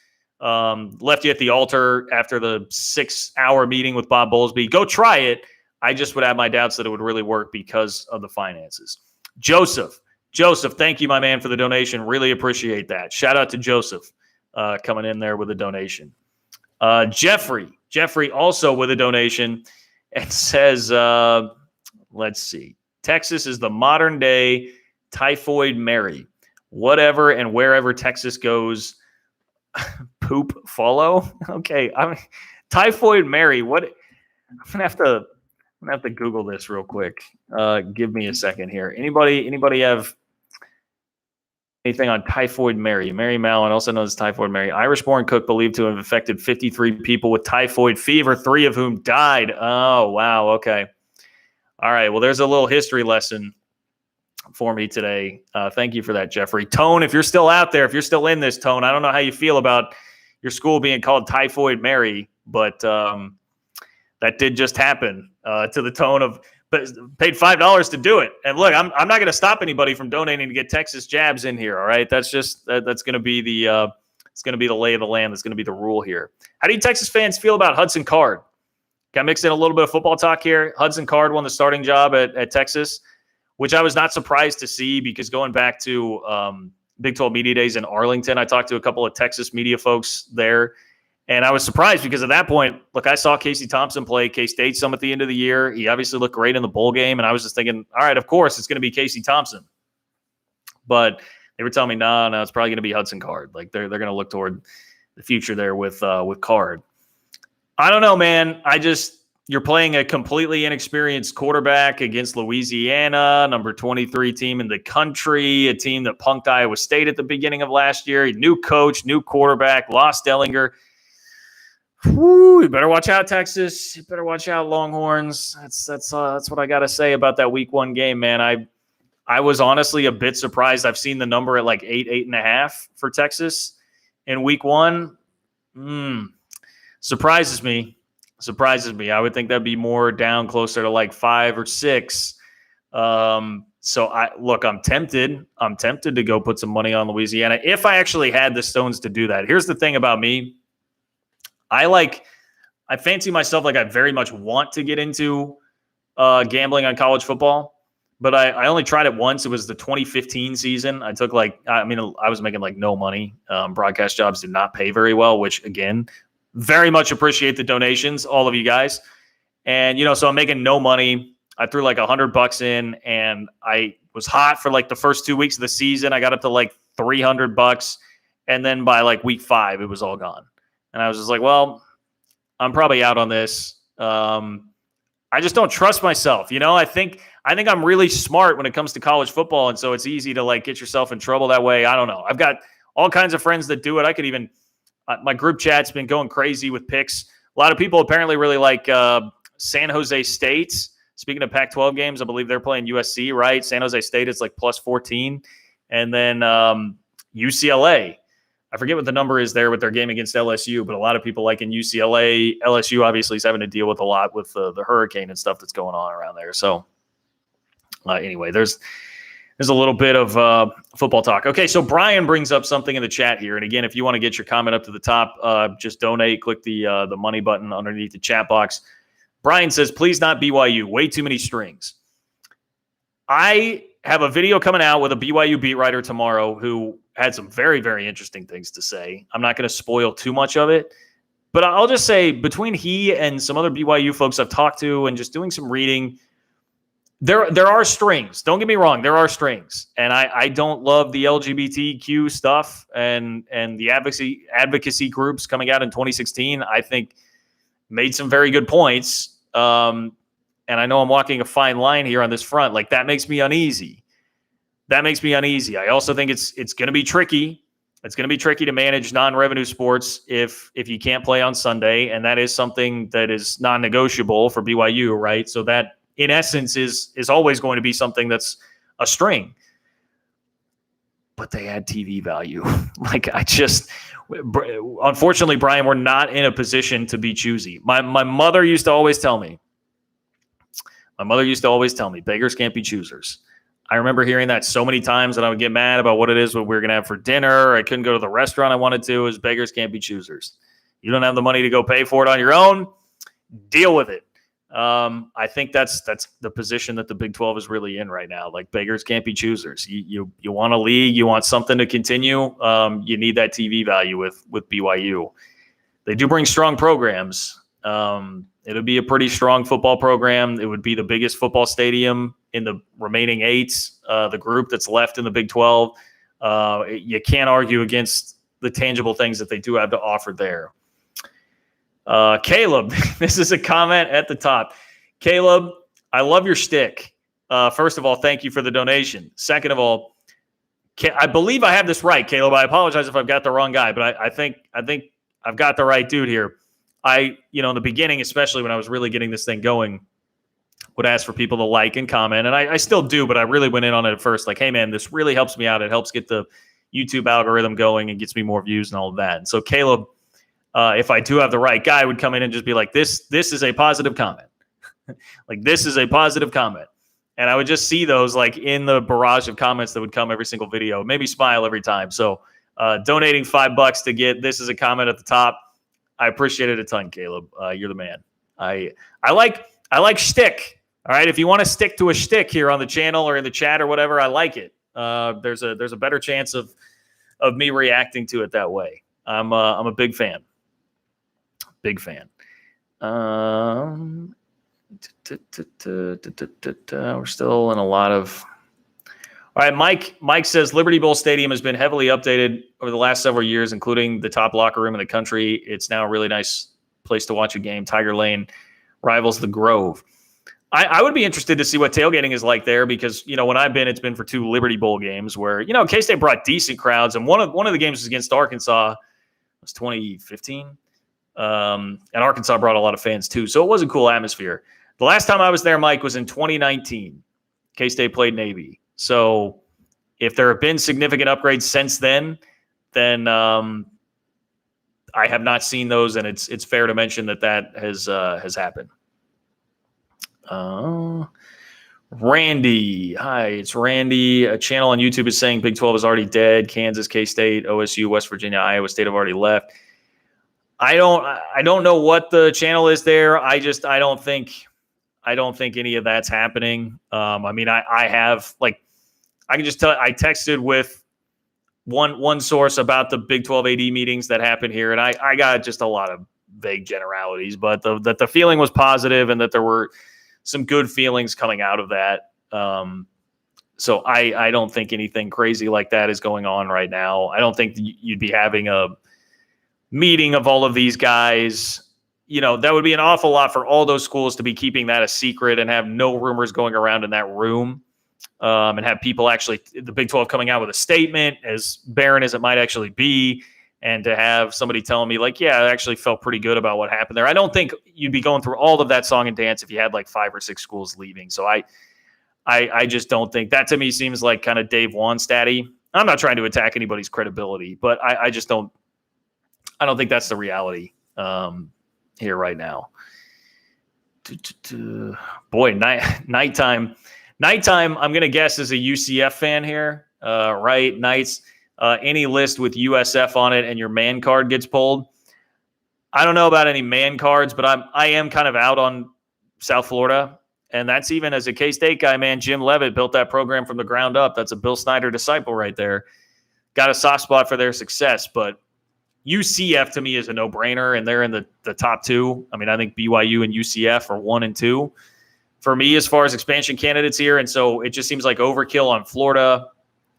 left you at the altar after the 6-hour meeting with Bob Bowlesby. Go try it. I just would have my doubts that it would really work because of the finances. Joseph, thank you, my man, for the donation. Really appreciate that. Shout out to Joseph coming in there with a donation. Jeffrey also with a donation. And says, let's see, Texas is the modern day Typhoid Mary. Whatever and wherever Texas goes, poop follow. Okay, Typhoid Mary. What? I'm gonna have to Google this real quick. Give me a second here. Anybody have anything on Typhoid Mary? Mary Mallon, also known as Typhoid Mary. Irish-born cook believed to have infected 53 people with typhoid fever, 3 of whom died. Oh, wow. Okay. All right. Well, there's a little history lesson for me today. Thank you for that, Jeffrey. Tone, if you're still out there, if you're still in this, Tone, I don't know how you feel about your school being called Typhoid Mary, but that did just happen to the Tone of paid $5 to do it. And look, I'm not going to stop anybody from donating to get Texas jabs in here. All right, that's just that's going to be the it's going to be the lay of the land. That's going to be the rule here. How do you Texas fans feel about Hudson Card? Can I mix in a little bit of football talk here? Hudson Card won the starting job at Texas, which I was not surprised to see because going back to Big 12 Media Days in Arlington, I talked to a couple of Texas media folks there. And I was surprised because at that point, look, I saw Casey Thompson play K-State some at the end of the year. He obviously looked great in the bowl game. And I was just thinking, all right, of course, it's going to be Casey Thompson. But they were telling me, no, it's probably going to be Hudson Card. Like they're going to look toward the future there with Card. I don't know, man. You're playing a completely inexperienced quarterback against Louisiana, number 23 team in the country, a team that punked Iowa State at the beginning of last year. New coach, new quarterback, lost Dellinger. Whew, you better watch out, Texas. You better watch out, Longhorns. That's what I got to say about that week 1 game, man. I was honestly a bit surprised. I've seen the number at like 8.5 for Texas in week 1. Surprises me. I would think that'd be more down closer to like 5 or 6. So I'm tempted. I'm tempted to go put some money on Louisiana if I actually had the stones to do that. Here's the thing about me. I fancy myself like I very much want to get into gambling on college football, but I only tried it once. It was the 2015 season. I took I was making like no money. Broadcast jobs did not pay very well, which again, very much appreciate the donations, all of you guys. And, so I'm making no money. I threw like $100 in and I was hot for like the first 2 weeks of the season. I got up to like $300. And then by like week 5, it was all gone. And I was just like, well, I'm probably out on this. I just don't trust myself. I think I'm really smart when it comes to college football. And so it's easy to like get yourself in trouble that way. I don't know. I've got all kinds of friends that do it. I could even, my group chat's been going crazy with picks. A lot of people apparently really like San Jose State. Speaking of Pac-12 games, I believe they're playing USC, right? San Jose State is like plus 14. And then UCLA. I forget what the number is there with their game against LSU, but a lot of people like in UCLA. LSU obviously is having to deal with a lot with the hurricane and stuff that's going on around there. So anyway, there's a little bit of football talk. Okay, so Brian brings up something in the chat here. And again, if you want to get your comment up to the top, just donate. Click the money button underneath the chat box. Brian says, please not BYU. Way too many strings. I have a video coming out with a BYU beat writer tomorrow who had some very, very interesting things to say. I'm not going to spoil too much of it, but I'll just say between he and some other BYU folks I've talked to and just doing some reading, there are strings. Don't get me wrong. There are strings. And I don't love the LGBTQ stuff and the advocacy groups coming out in 2016, I think made some very good points. And I know I'm walking a fine line here on this front. Like that makes me uneasy. I also think it's going to be tricky. It's going to be tricky to manage non-revenue sports if you can't play on Sunday. And that is something that is non-negotiable for BYU, right? So that in essence is always going to be something that's a string. But they add TV value. Unfortunately, Brian, we're not in a position to be choosy. My mother used to always tell me, beggars can't be choosers. I remember hearing that so many times that I would get mad about what it is what we were going to have for dinner. I couldn't go to the restaurant I wanted to. Is beggars can't be choosers. You don't have the money to go pay for it on your own. Deal with it. I think that's the position that the Big 12 is really in right now. Like beggars can't be choosers. You want a league, you want something to continue. You need that TV value with BYU. They do bring strong programs. It'll be a pretty strong football program. It would be the biggest football stadium in the remaining 8, the group that's left in the Big 12. You can't argue against the tangible things that they do have to offer there. Caleb, this is a comment at the top. Caleb, I love your shtick. First of all, thank you for the donation. Second of all, I believe I have this right, Caleb. I apologize if I've got the wrong guy, but I think I've got the right dude here. In the beginning, especially when I was really getting this thing going, would ask for people to like and comment, and I still do, but I really went in on it at first, like, hey man, this really helps me out. It helps get the YouTube algorithm going and gets me more views and all of that. And so Caleb, if I do have the right guy, would come in and just be like, this is a positive comment. Like, this is a positive comment. And I would just see those like in the barrage of comments that would come every single video, maybe smile every time. So donating $5 to get this as a comment at the top, I appreciate it a ton, Caleb. You're the man. I like shtick. All right. If you want to stick to a shtick here on the channel or in the chat or whatever, I like it. There's a better chance of me reacting to it that way. I'm a big fan. Big fan. We're still in a lot of. All right, Mike says Liberty Bowl Stadium has been heavily updated over the last several years, including the top locker room in the country. It's now a really nice place to watch a game. Tiger Lane rivals the Grove. I would be interested to see what tailgating is like there, because when I've been, it's been for 2 Liberty Bowl games where K-State brought decent crowds, and one of the games was against Arkansas. It was 2015, and Arkansas brought a lot of fans too, so it was a cool atmosphere. The last time I was there, Mike, was in 2019. K-State played Navy. So if there have been significant upgrades since then I have not seen those, and it's fair to mention that has happened. Randy, hi, it's Randy. A channel on YouTube is saying Big 12 is already dead. Kansas, K-State, OSU, West Virginia, Iowa State have already left. I don't know what the channel is there. I don't think any of that's happening. I have, like, I can just tell. I texted with one source about the Big 12 AD meetings that happened here, and I got just a lot of vague generalities, but that the feeling was positive and that there were some good feelings coming out of that. So I don't think anything crazy like that is going on right now. I don't think you'd be having a meeting of all of these guys. That would be an awful lot for all those schools to be keeping that a secret and have no rumors going around in that room, and have people actually, the Big 12 coming out with a statement, as barren as it might actually be, and to have somebody telling me like, yeah, I actually felt pretty good about what happened there. I don't think you'd be going through all of that song and dance if you had like 5 or 6 schools leaving. So I just don't think that. To me seems like kind of Dave Wanstatty. I'm not trying to attack anybody's credibility, but I just don't. I don't think that's the reality here right now. Boy, nighttime. I'm gonna guess is a UCF fan here, right? Nights. Any list with USF on it and your man card gets pulled. I don't know about any man cards, but I am kind of out on South Florida, and that's even as a K-State guy, man. Jim Leavitt built that program from the ground up. That's a Bill Snyder disciple right there. Got a soft spot for their success, but UCF to me is a no-brainer, and they're in the top 2. I mean, I think BYU and UCF are 1 and 2 for me as far as expansion candidates here, and so it just seems like overkill on Florida.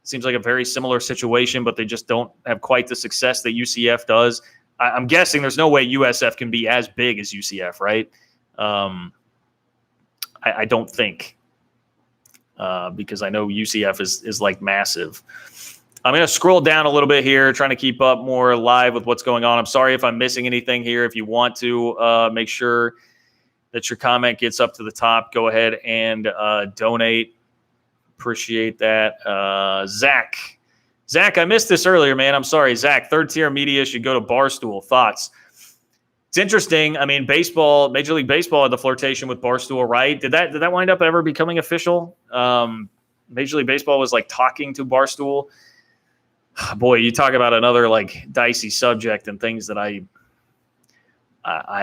Seems like a very similar situation, but they just don't have quite the success that UCF does. I'm guessing there's no way USF can be as big as UCF, right? I don't think, because I know UCF is like massive. I'm going to scroll down a little bit here, trying to keep up more live with what's going on. I'm sorry if I'm missing anything here. If you want to make sure that your comment gets up to the top, go ahead and donate. Appreciate that. Zach, I missed this earlier, man. I'm sorry. Zach, third-tier media should go to Barstool. Thoughts? It's interesting. I mean, baseball, Major League Baseball had the flirtation with Barstool, right? Did that wind up ever becoming official? Major League Baseball was like talking to Barstool. Boy, you talk about another like dicey subject and things that I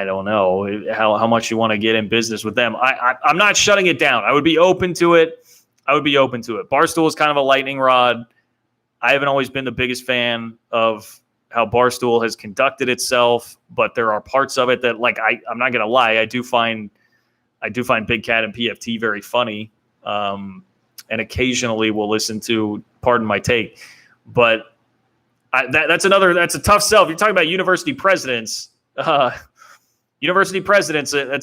don't know how much you want to get in business with them. I'm not shutting it down. I would be open to it. Barstool is kind of a lightning rod. I haven't always been the biggest fan of how Barstool has conducted itself, but there are parts of it that, like, I'm not going to lie, I do find Big Cat and PFT very funny, and occasionally will listen to Pardon My Take. But that's a tough sell. If you're talking about university presidents, that's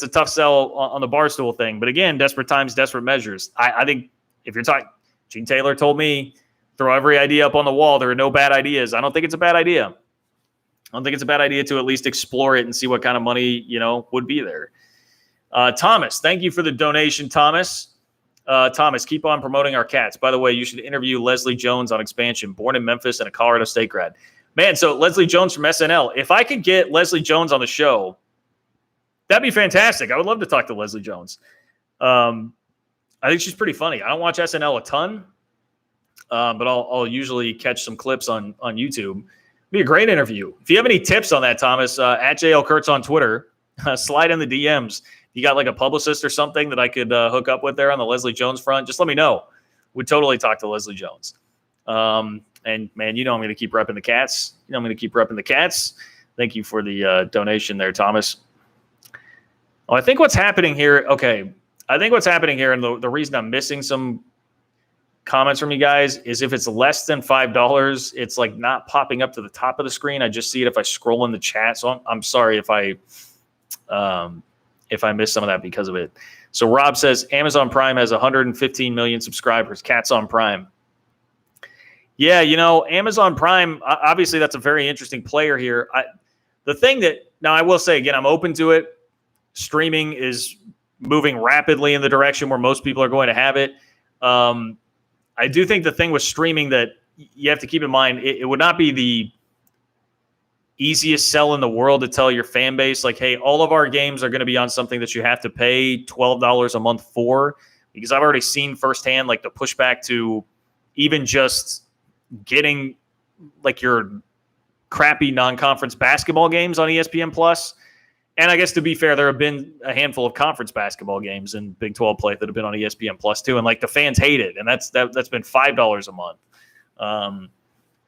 a tough sell on the Barstool thing. But again, desperate times, desperate measures. I think if you're talking, Gene Taylor told me throw every idea up on the wall. There are no bad ideas. I don't think it's a bad idea. I don't think it's a bad idea to at least explore it and see what kind of money, would be there. Thomas, thank you for the donation, Thomas. Thomas, keep on promoting our cats. By the way, you should interview Leslie Jones on Expansion, born in Memphis and a Colorado State grad. Man, so Leslie Jones from SNL. If I could get Leslie Jones on the show, that'd be fantastic. I would love to talk to Leslie Jones. I think she's pretty funny. I don't watch SNL a ton, but I'll usually catch some clips on YouTube. It'd be a great interview. If you have any tips on that, Thomas, at JL Kurtz on Twitter, slide in the DMs. You got like a publicist or something that I could hook up with there on the Leslie Jones front, just let me know. We'd totally talk to Leslie Jones. And, man, I'm going to keep repping the cats. I'm going to keep repping the cats. Thank you for the donation there, Thomas. Oh, I think what's happening here, okay, and the reason I'm missing some comments from you guys is if it's less than $5, it's like not popping up to the top of the screen. I just see it if I scroll in the chat. So I'm sorry if I missed some of that because of it. So Rob says Amazon Prime has 115 million subscribers. Cats on Prime. Yeah, Amazon Prime, obviously that's a very interesting player here. I will say again, I'm open to it. Streaming is moving rapidly in the direction where most people are going to have it. I do think the thing with streaming that you have to keep in mind, it would not be the easiest sell in the world to tell your fan base, like, hey, all of our games are going to be on something that you have to pay $12 a month for, because I've already seen firsthand, like, the pushback to even just getting, like, your crappy non-conference basketball games on ESPN Plus. And I guess to be fair, there have been a handful of conference basketball games in Big 12 play that have been on ESPN Plus too, and like the fans hate it, and that's been $5 a month. A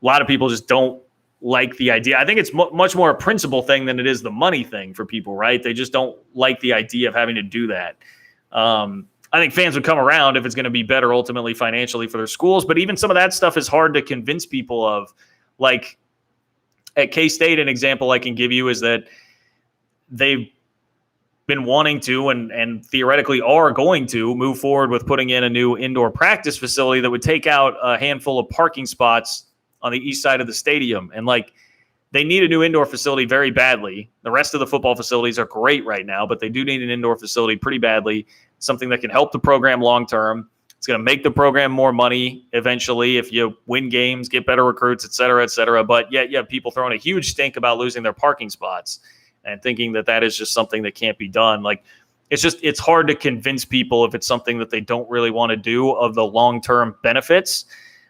lot of people just don't like the idea. I think it's much more a principle thing than it is the money thing for people, right? They just don't like the idea of having to do that. I think fans would come around if it's going to be better ultimately financially for their schools, but even some of that stuff is hard to convince people of. Like at K-State, an example I can give you is that they've been wanting to and theoretically are going to move forward with putting in a new indoor practice facility that would take out a handful of parking spots on the east side of the stadium. And like, they need a new indoor facility very badly. The rest of the football facilities are great right now, but they do need an indoor facility pretty badly, something that can help the program long-term. It's going to make the program more money eventually if you win games, get better recruits, et cetera, et cetera. But yet you have people throwing a huge stink about losing their parking spots and thinking that is just something that can't be done. Like, it's hard to convince people if it's something that they don't really want to do of the long-term benefits.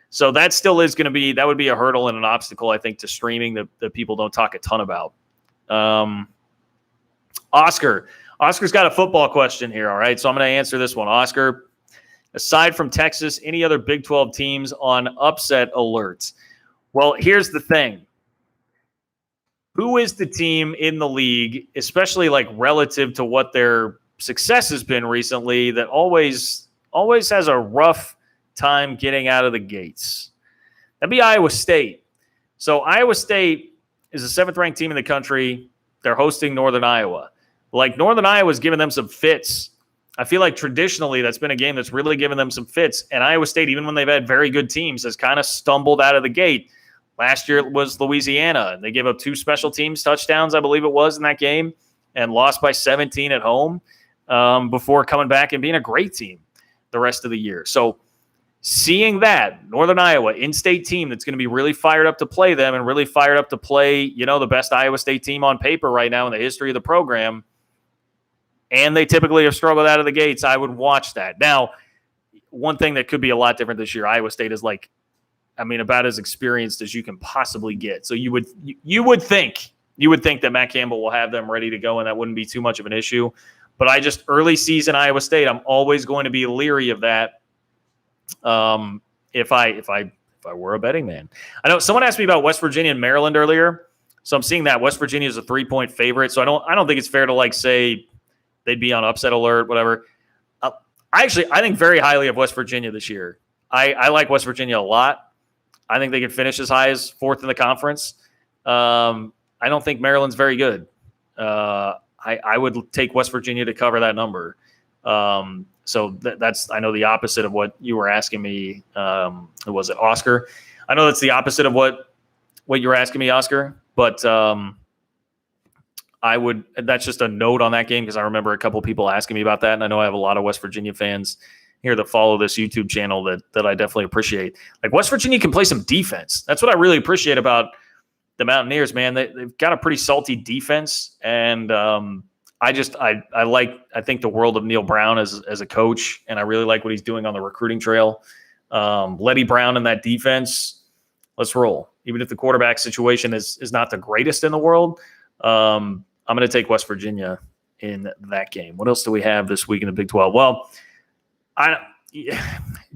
So that still is going to be, that would be a hurdle and an obstacle, I think, to streaming that people don't talk a ton about. Oscar's got a football question here. All right. So I'm going to answer this one. Oscar, aside from Texas, any other Big 12 teams on upset alerts? Well, here's the thing. Who is the team in the league, especially like relative to what their success has been recently, that always has a rough time getting out of the gates? That'd be Iowa State. So Iowa State is the 7th-ranked team in the country. They're hosting Northern Iowa. Like, Northern Iowa's given them some fits. I feel like traditionally that's been a game that's really given them some fits. And Iowa State, even when they've had very good teams, has kind of stumbled out of the gate. Last year it was Louisiana. They gave up 2 special teams touchdowns, I believe it was, in that game, and lost by 17 at home before coming back and being a great team the rest of the year. So seeing that Northern Iowa in-state team that's going to be really fired up to play them and really fired up to play, the best Iowa State team on paper right now in the history of the program, and they typically have struggled out of the gates, I would watch that. Now, one thing that could be a lot different this year, Iowa State is about as experienced as you can possibly get. So you would think that Matt Campbell will have them ready to go, and that wouldn't be too much of an issue. But early season Iowa State, I'm always going to be leery of that. If I were a betting man, I know someone asked me about West Virginia and Maryland earlier. So I'm seeing that West Virginia is a 3-point favorite. So I don't think it's fair to say they'd be on upset alert, whatever. I think very highly of West Virginia this year. I like West Virginia a lot. I think they could finish as high as 4th in the conference. I don't think Maryland's very good. I would take West Virginia to cover that number. So that's, I know, the opposite of what you were asking me. Was it Oscar? I know that's the opposite of what you were asking me, Oscar, but that's just a note on that game because I remember a couple people asking me about that. And I know I have a lot of West Virginia fans here that follow this YouTube channel that I definitely appreciate. Like, West Virginia can play some defense. That's what I really appreciate about the Mountaineers, man. They've got a pretty salty defense. And I think the world of Neil Brown as a coach, and I really like what he's doing on the recruiting trail. Letty Brown and that defense, let's roll. Even if the quarterback situation is not the greatest in the world, I'm going to take West Virginia in that game. What else do we have this week in the Big 12? Well,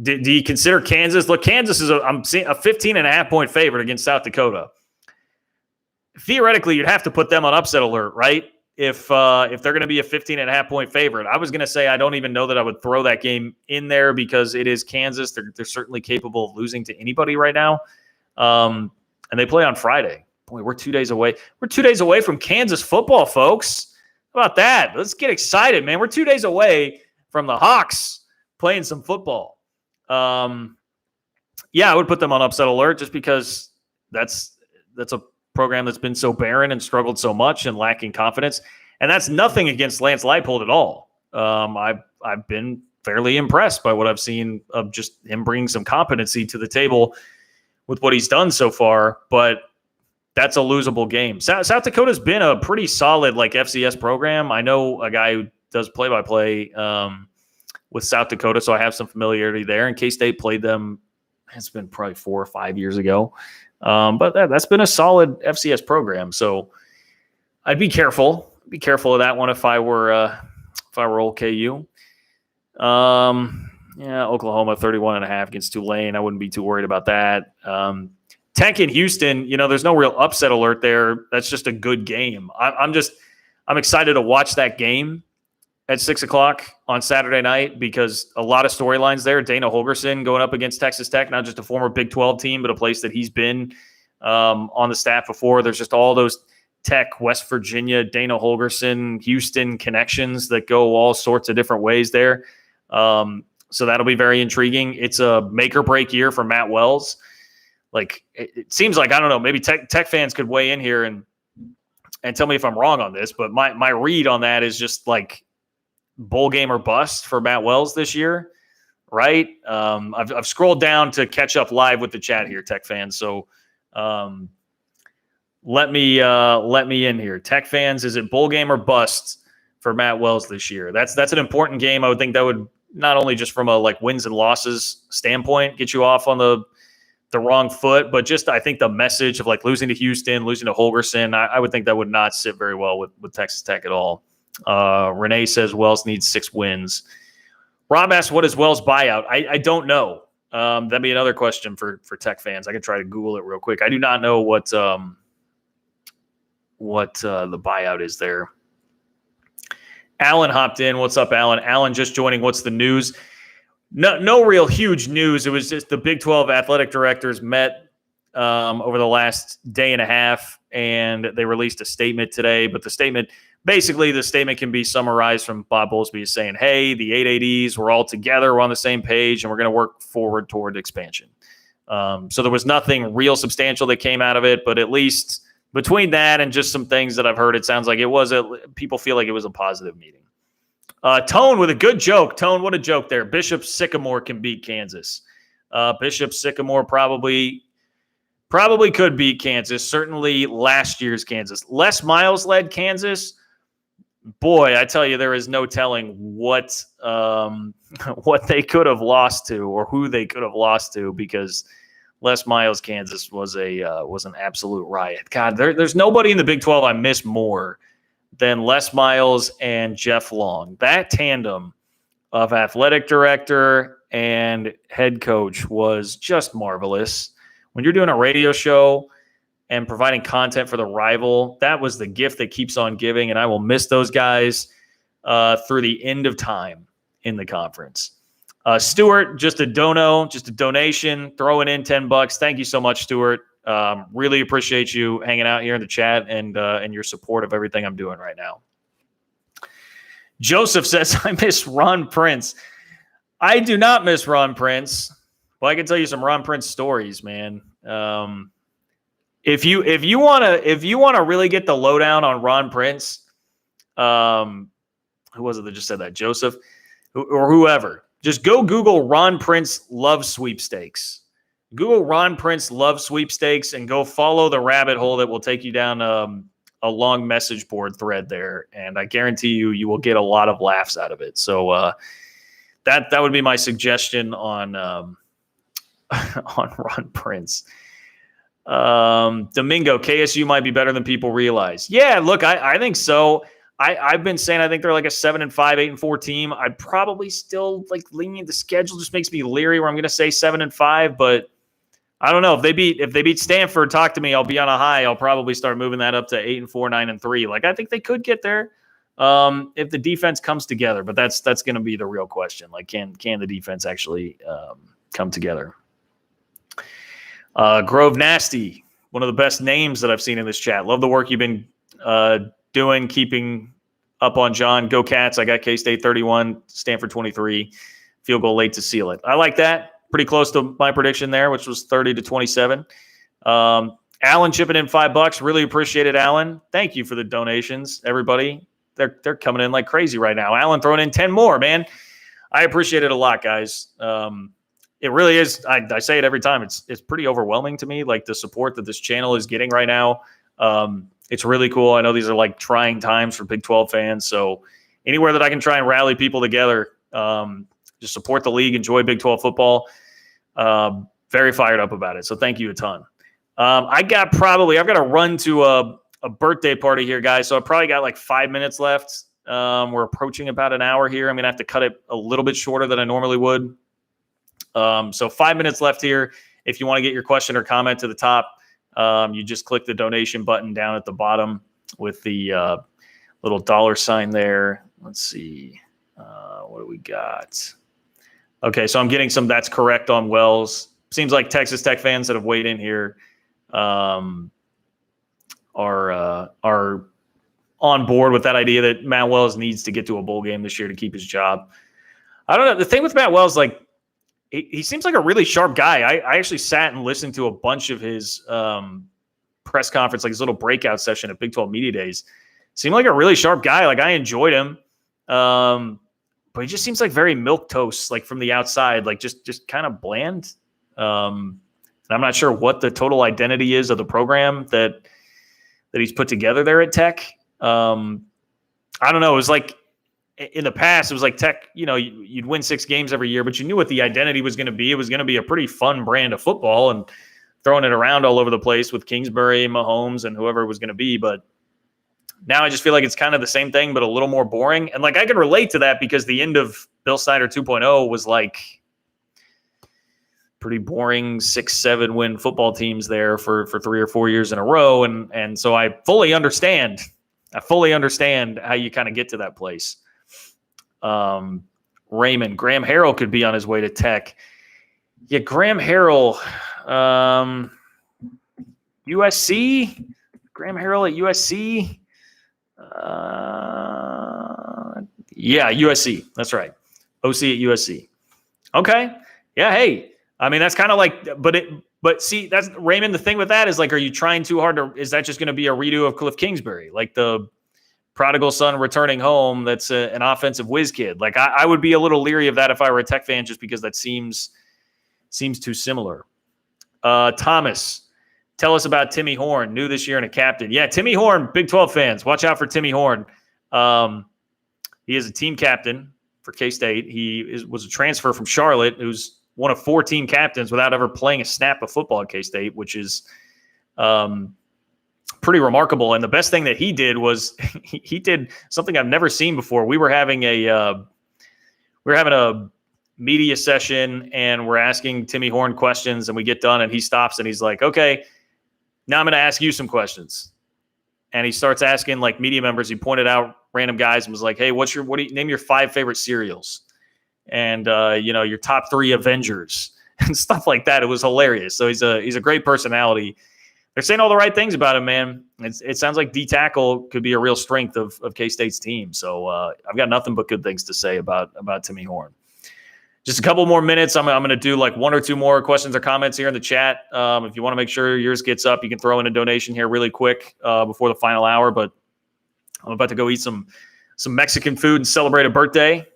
do you consider Kansas? Look, Kansas is I'm seeing a 15.5-point favorite against South Dakota. Theoretically, you'd have to put them on upset alert, right? If they're going to be a 15.5-point favorite. I was going to say I don't even know that I would throw that game in there because it is Kansas. They're certainly capable of losing to anybody right now. And they play on Friday. Boy, we're 2 days away. We're 2 days away from Kansas football, folks. How about that? Let's get excited, man. We're 2 days away from the Hawks playing some football. I would put them on upset alert just because that's a program that's been so barren and struggled so much and lacking confidence. And that's nothing against Lance Leipold at all. I've been fairly impressed by what I've seen of just him bringing some competency to the table with what he's done so far, but that's a losable game. South Dakota's been a pretty solid FCS program. I know a guy who does play-by-play with South Dakota, so I have some familiarity there. And K-State played them, it's been probably 4 or 5 years ago. But that's been a solid FCS program. So I'd be careful. Be careful of that one if I were old KU. Oklahoma 31.5 against Tulane. I wouldn't be too worried about that. Tech in Houston, there's no real upset alert there. That's just a good game. I'm excited to watch that game at 6:00 on Saturday night because a lot of storylines there. Dana Holgorsen going up against Texas Tech, not just a former Big 12 team, but a place that he's been on the staff before. There's just all those Tech, West Virginia, Dana Holgorsen, Houston connections that go all sorts of different ways there. So that'll be very intriguing. It's a make or break year for Matt Wells. It seems like, I don't know, maybe Tech fans could weigh in here and tell me if I'm wrong on this, but my read on that is just bowl game or bust for Matt Wells this year, right? I've scrolled down to catch up live with the chat here, Tech fans. So let me in here. Tech fans, is it bowl game or bust for Matt Wells this year? That's an important game. I would think that would not only just from a wins and losses standpoint get you off on the wrong foot, but just I think the message of losing to Houston, losing to Holgorsen, I would think that would not sit very well with Texas Tech at all. Renee says Wells needs 6 wins. Rob asks, what is Wells' buyout? I don't know. That'd be another question for Tech fans. I could try to Google it real quick. I do not know what the buyout is there. Alan hopped in. What's up, Alan? Alan just joining. What's the news? No real huge news. It was just the Big 12 athletic directors met over the last day and a half, and they released a statement today. But the statement can be summarized from Bob Bowlesby as saying, hey, the 880s, we're all together, we're on the same page, and we're going to work forward toward expansion. So there was nothing real substantial that came out of it, but at least between that and just some things that I've heard, it sounds like people feel like it was a positive meeting. Tone with a good joke. Tone, what a joke there. Bishop Sycamore can beat Kansas. Bishop Sycamore probably could beat Kansas. Certainly last year's Kansas. Les Miles led Kansas. Boy, I tell you, there is no telling what they could have lost to or who they could have lost to because Les Miles, Kansas was an absolute riot. God, there's nobody in the Big 12 I miss more than Les Miles and Jeff Long. That tandem of athletic director and head coach was just marvelous. When you're doing a radio show and providing content for the rival, that was the gift that keeps on giving, and I will miss those guys through the end of time in the conference. Stuart, just a donation, throwing in $10. Thank you so much, Stuart. Really appreciate you hanging out here in the chat and your support of everything I'm doing right now. Joseph says, I miss Ron Prince. I do not miss Ron Prince. Well, I can tell you some Ron Prince stories, man. If you want to really get the lowdown on Ron Prince, who was it that just said that? Joseph or whoever. Just go Google Ron Prince love sweepstakes. Google Ron Prince love sweepstakes and go follow the rabbit hole that will take you down a long message board thread there. And I guarantee you will get a lot of laughs out of it. So that would be my suggestion on on Ron Prince. Domingo, KSU might be better than people realize. Yeah, look, I think so. I've been saying I think they're like a 7-5, 8-4 team. I'd probably still like leaning the schedule just makes me leery where I'm going to say 7-5, but I don't know if they beat Stanford. Talk to me. I'll be on a high. I'll probably start moving that up to 8-4, 9-3. Like I think they could get there if the defense comes together. But that's going to be the real question. Like can the defense actually come together? Grove Nasty, one of the best names that I've seen in this chat. Love the work you've been doing, keeping up on John. Go Cats. I got K-State 31, Stanford 23. Field goal late to seal it. I like that. Pretty close to my prediction there, which was 30-27. Alan chipping in $5. Really appreciate it, Alan. Thank you for the donations, everybody. They're coming in like crazy right now. Alan throwing in 10 more, man. I appreciate it a lot, guys. It really is. I say it every time. It's pretty overwhelming to me, like the support that this channel is getting right now. It's really cool. I know these are like trying times for Big 12 fans. So anywhere that I can try and rally people together, just support the league, enjoy Big 12 football. Very fired up about it. So thank you a ton. I've got to run to a birthday party here, guys. So I probably got like 5 minutes left. We're approaching about an hour here. I'm going to have to cut it a little bit shorter than I normally would. So 5 minutes left here. If you want to get your question or comment to the top, you just click the donation button down at the bottom with the little $ there. Let's see. What do we got? Okay, so I'm getting some that's correct on Wells. Seems like Texas Tech fans that have weighed in here are on board with that idea that Matt Wells needs to get to a bowl game this year to keep his job. I don't know. The thing with Matt Wells, like, he seems like a really sharp guy. I actually sat and listened to a bunch of his press conference, like his little breakout session at Big 12 Media Days. Seemed like a really sharp guy. Like I enjoyed him. But he just seems like very milquetoast, like from the outside, like just kind of bland. And I'm not sure what the total identity is of the program that he's put together there at Tech. I don't know. It was like in the past, it was like Tech, you'd win 6 games every year, but you knew what the identity was going to be. It was going to be a pretty fun brand of football and throwing it around all over the place with Kingsbury, Mahomes, and whoever it was going to be. But now I just feel like it's kind of the same thing, but a little more boring. And like I can relate to that because the end of Bill Snyder 2.0 was like pretty boring 6-7 win football teams there for 3 or 4 years in a row. And so I fully understand how you kind of get to that place. Raymond, Graham Harrell could be on his way to Tech. Yeah, Graham Harrell, USC. Graham Harrell at USC. Yeah, USC. That's right. OC at USC. Okay. Yeah. Hey, I mean, that's kind of like, but see, that's Raymond. The thing with that is like, are you trying too hard is that just going to be a redo of Cliff Kingsbury? Like the prodigal son returning home. That's an offensive whiz kid. Like I would be a little leery of that if I were a Tech fan, just because that seems too similar. Thomas, tell us about Timmy Horn, new this year and a captain. Yeah, Timmy Horn, Big 12 fans, watch out for Timmy Horn. He is a team captain for K-State. He was a transfer from Charlotte, who's one of 4 team captains without ever playing a snap of football at K-State, which is pretty remarkable. And the best thing that he did was he did something I've never seen before. We were having a media session and we're asking Timmy Horn questions, and we get done and he stops and he's like, okay, now I'm going to ask you some questions. And he starts asking like media members. He pointed out random guys and was like, hey, name your 5 favorite cereals and, your top 3 Avengers and stuff like that. It was hilarious. So he's a great personality. they're saying all the right things about him, man. It sounds like D tackle could be a real strength of K-State's team. So I've got nothing but good things to say about Timmy Horn. Just a couple more minutes. I'm going to do like one or two more questions or comments here in the chat. If you want to make sure yours gets up, you can throw in a donation here really quick before the final hour. But I'm about to go eat some Mexican food and celebrate a birthday.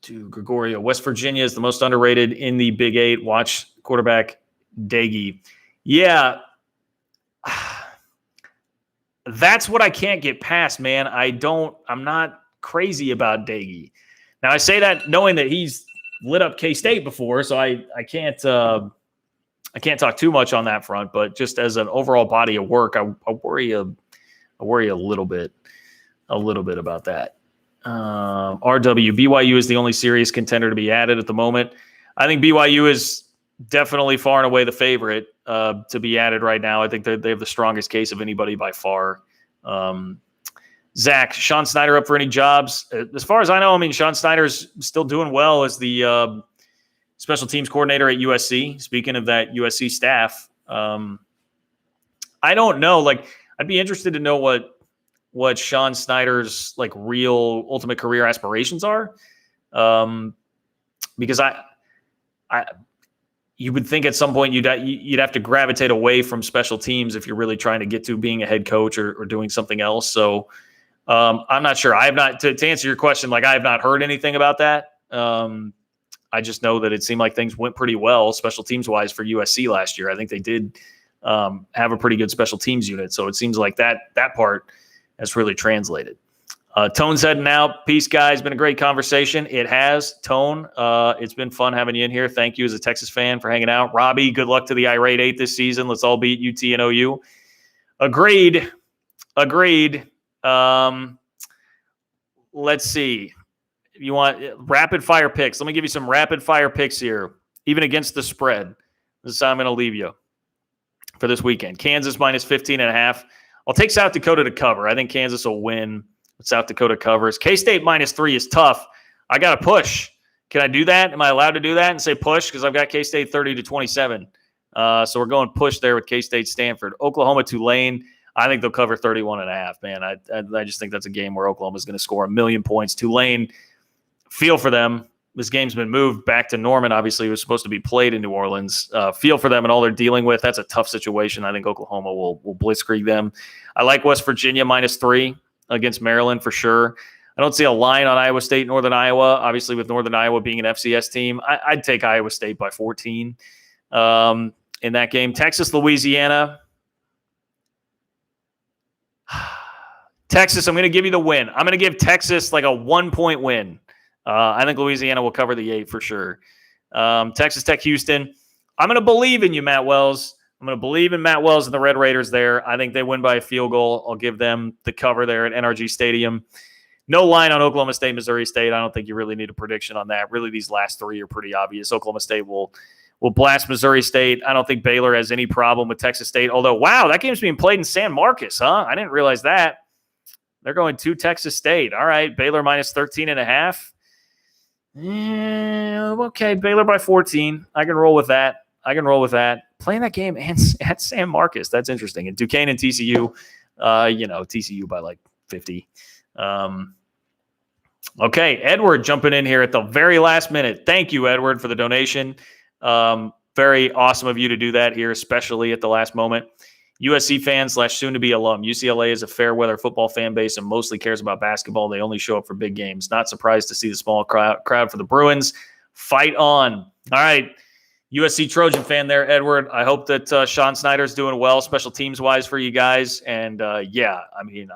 To Gregorio, West Virginia is the most underrated in the Big Eight. Watch quarterback Daggy. Yeah. That's what I can't get past, man. I'm not crazy about Daggy. Now, I say that knowing that he's lit up K-State before, so I can't talk too much on that front, but just as an overall body of work, I worry a little bit about that. RW, BYU is the only serious contender to be added at the moment. I think BYU is definitely far and away the favorite to be added right now. I think they have the strongest case of anybody by far. Zach, Sean Snyder up for any jobs? As far as I know, Sean Snyder's still doing well as the special teams coordinator at USC. Speaking of that USC staff, I don't know. Like, I'd be interested to know what Sean Snyder's like real ultimate career aspirations are. Because you would think at some point you'd have to gravitate away from special teams if you're really trying to get to being a head coach or doing something else. So I'm not sure. I have not, to answer your question, like I have not heard anything about that. I just know that it seemed like things went pretty well special teams wise for USC last year. I think they did have a pretty good special teams unit. So it seems like that part has really translated. Tone's heading out. Peace, guys. Been a great conversation. It has. Tone, it's been fun having you in here. Thank you as a Texas fan for hanging out. Robbie, good luck to the Irate 8 this season. Let's all beat UT and OU. Agreed. Let's see. If you want rapid fire picks, let me give you some rapid fire picks here, even against the spread. This is how I'm going to leave you for this weekend. Kansas minus 15.5. I'll take South Dakota to cover. I think Kansas will win. South Dakota covers. K-State minus 3 is tough. I got to push. Can I do that? Am I allowed to do that and say push? Because I've got K-State 30-27. So we're going push there with K-State Stanford. Oklahoma Tulane. I think they'll cover 31.5, man. I just think that's a game where Oklahoma is going to score 1 million points. Tulane, feel for them. This game's been moved back to Norman. Obviously, it was supposed to be played in New Orleans. Feel for them and all they're dealing with. That's a tough situation. I think Oklahoma will blitzkrieg them. I like West Virginia minus 3 against Maryland for sure. I don't see a line on Iowa State, Northern Iowa. Obviously, with Northern Iowa being an FCS team, I'd take Iowa State by 14 in that game. Texas, Louisiana. Texas, I'm going to give you the win. I'm going to give Texas like a 1-point win. I think Louisiana will cover the 8 for sure. Texas Tech, Houston. I'm going to believe in you, Matt Wells. I'm going to believe in Matt Wells and the Red Raiders there. I think they win by a field goal. I'll give them the cover there at NRG Stadium. No line on Oklahoma State, Missouri State. I don't think you really need a prediction on that. Really, these last 3 are pretty obvious. Oklahoma State will blast Missouri State. I don't think Baylor has any problem with Texas State. Although, wow, that game's being played in San Marcos, huh? I didn't realize that. They're going to Texas State. All right, Baylor minus 13.5. Yeah, okay, Baylor by 14. I can roll with that. Playing that game at San Marcos, that's interesting. And Duquesne and TCU, TCU by like 50. Okay, Edward jumping in here at the very last minute. Thank you, Edward, for the donation. Very awesome of you to do that here, especially at the last moment. USC fan / soon-to-be alum. UCLA is a fair-weather football fan base and mostly cares about basketball. They only show up for big games. Not surprised to see the small crowd for the Bruins. Fight on. All right, USC Trojan fan there, Edward. I hope that Sean Snyder's doing well special teams-wise for you guys. And, I'm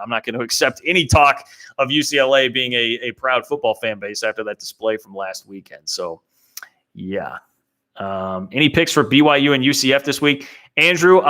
not going to accept any talk of UCLA being a proud football fan base after that display from last weekend. So, yeah. Any picks for BYU and UCF this week? Andrew,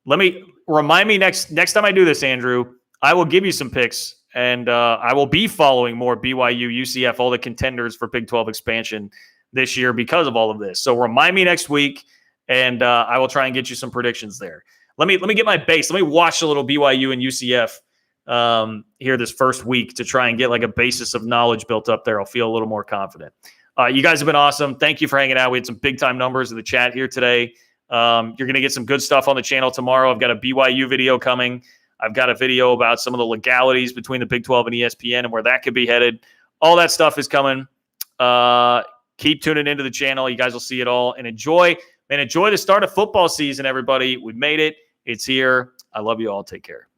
let me remind me next time I do this, Andrew, I will give you some picks, and I will be following more BYU, UCF, all the contenders for Big 12 expansion this year because of all of this. So remind me next week, and I will try and get you some predictions there. Let me get my base. Let me watch a little BYU and UCF here this first week to try and get like a basis of knowledge built up there. I'll feel a little more confident. You guys have been awesome. Thank you for hanging out. We had some big time numbers in the chat here today. You're going to get some good stuff on the channel tomorrow. I've got a BYU video coming. I've got a video about some of the legalities between the Big 12 and ESPN and where that could be headed. All that stuff is coming. Keep tuning into the channel. You guys will see it all. And enjoy the start of football season, everybody. We made it. It's here. I love you all. Take care.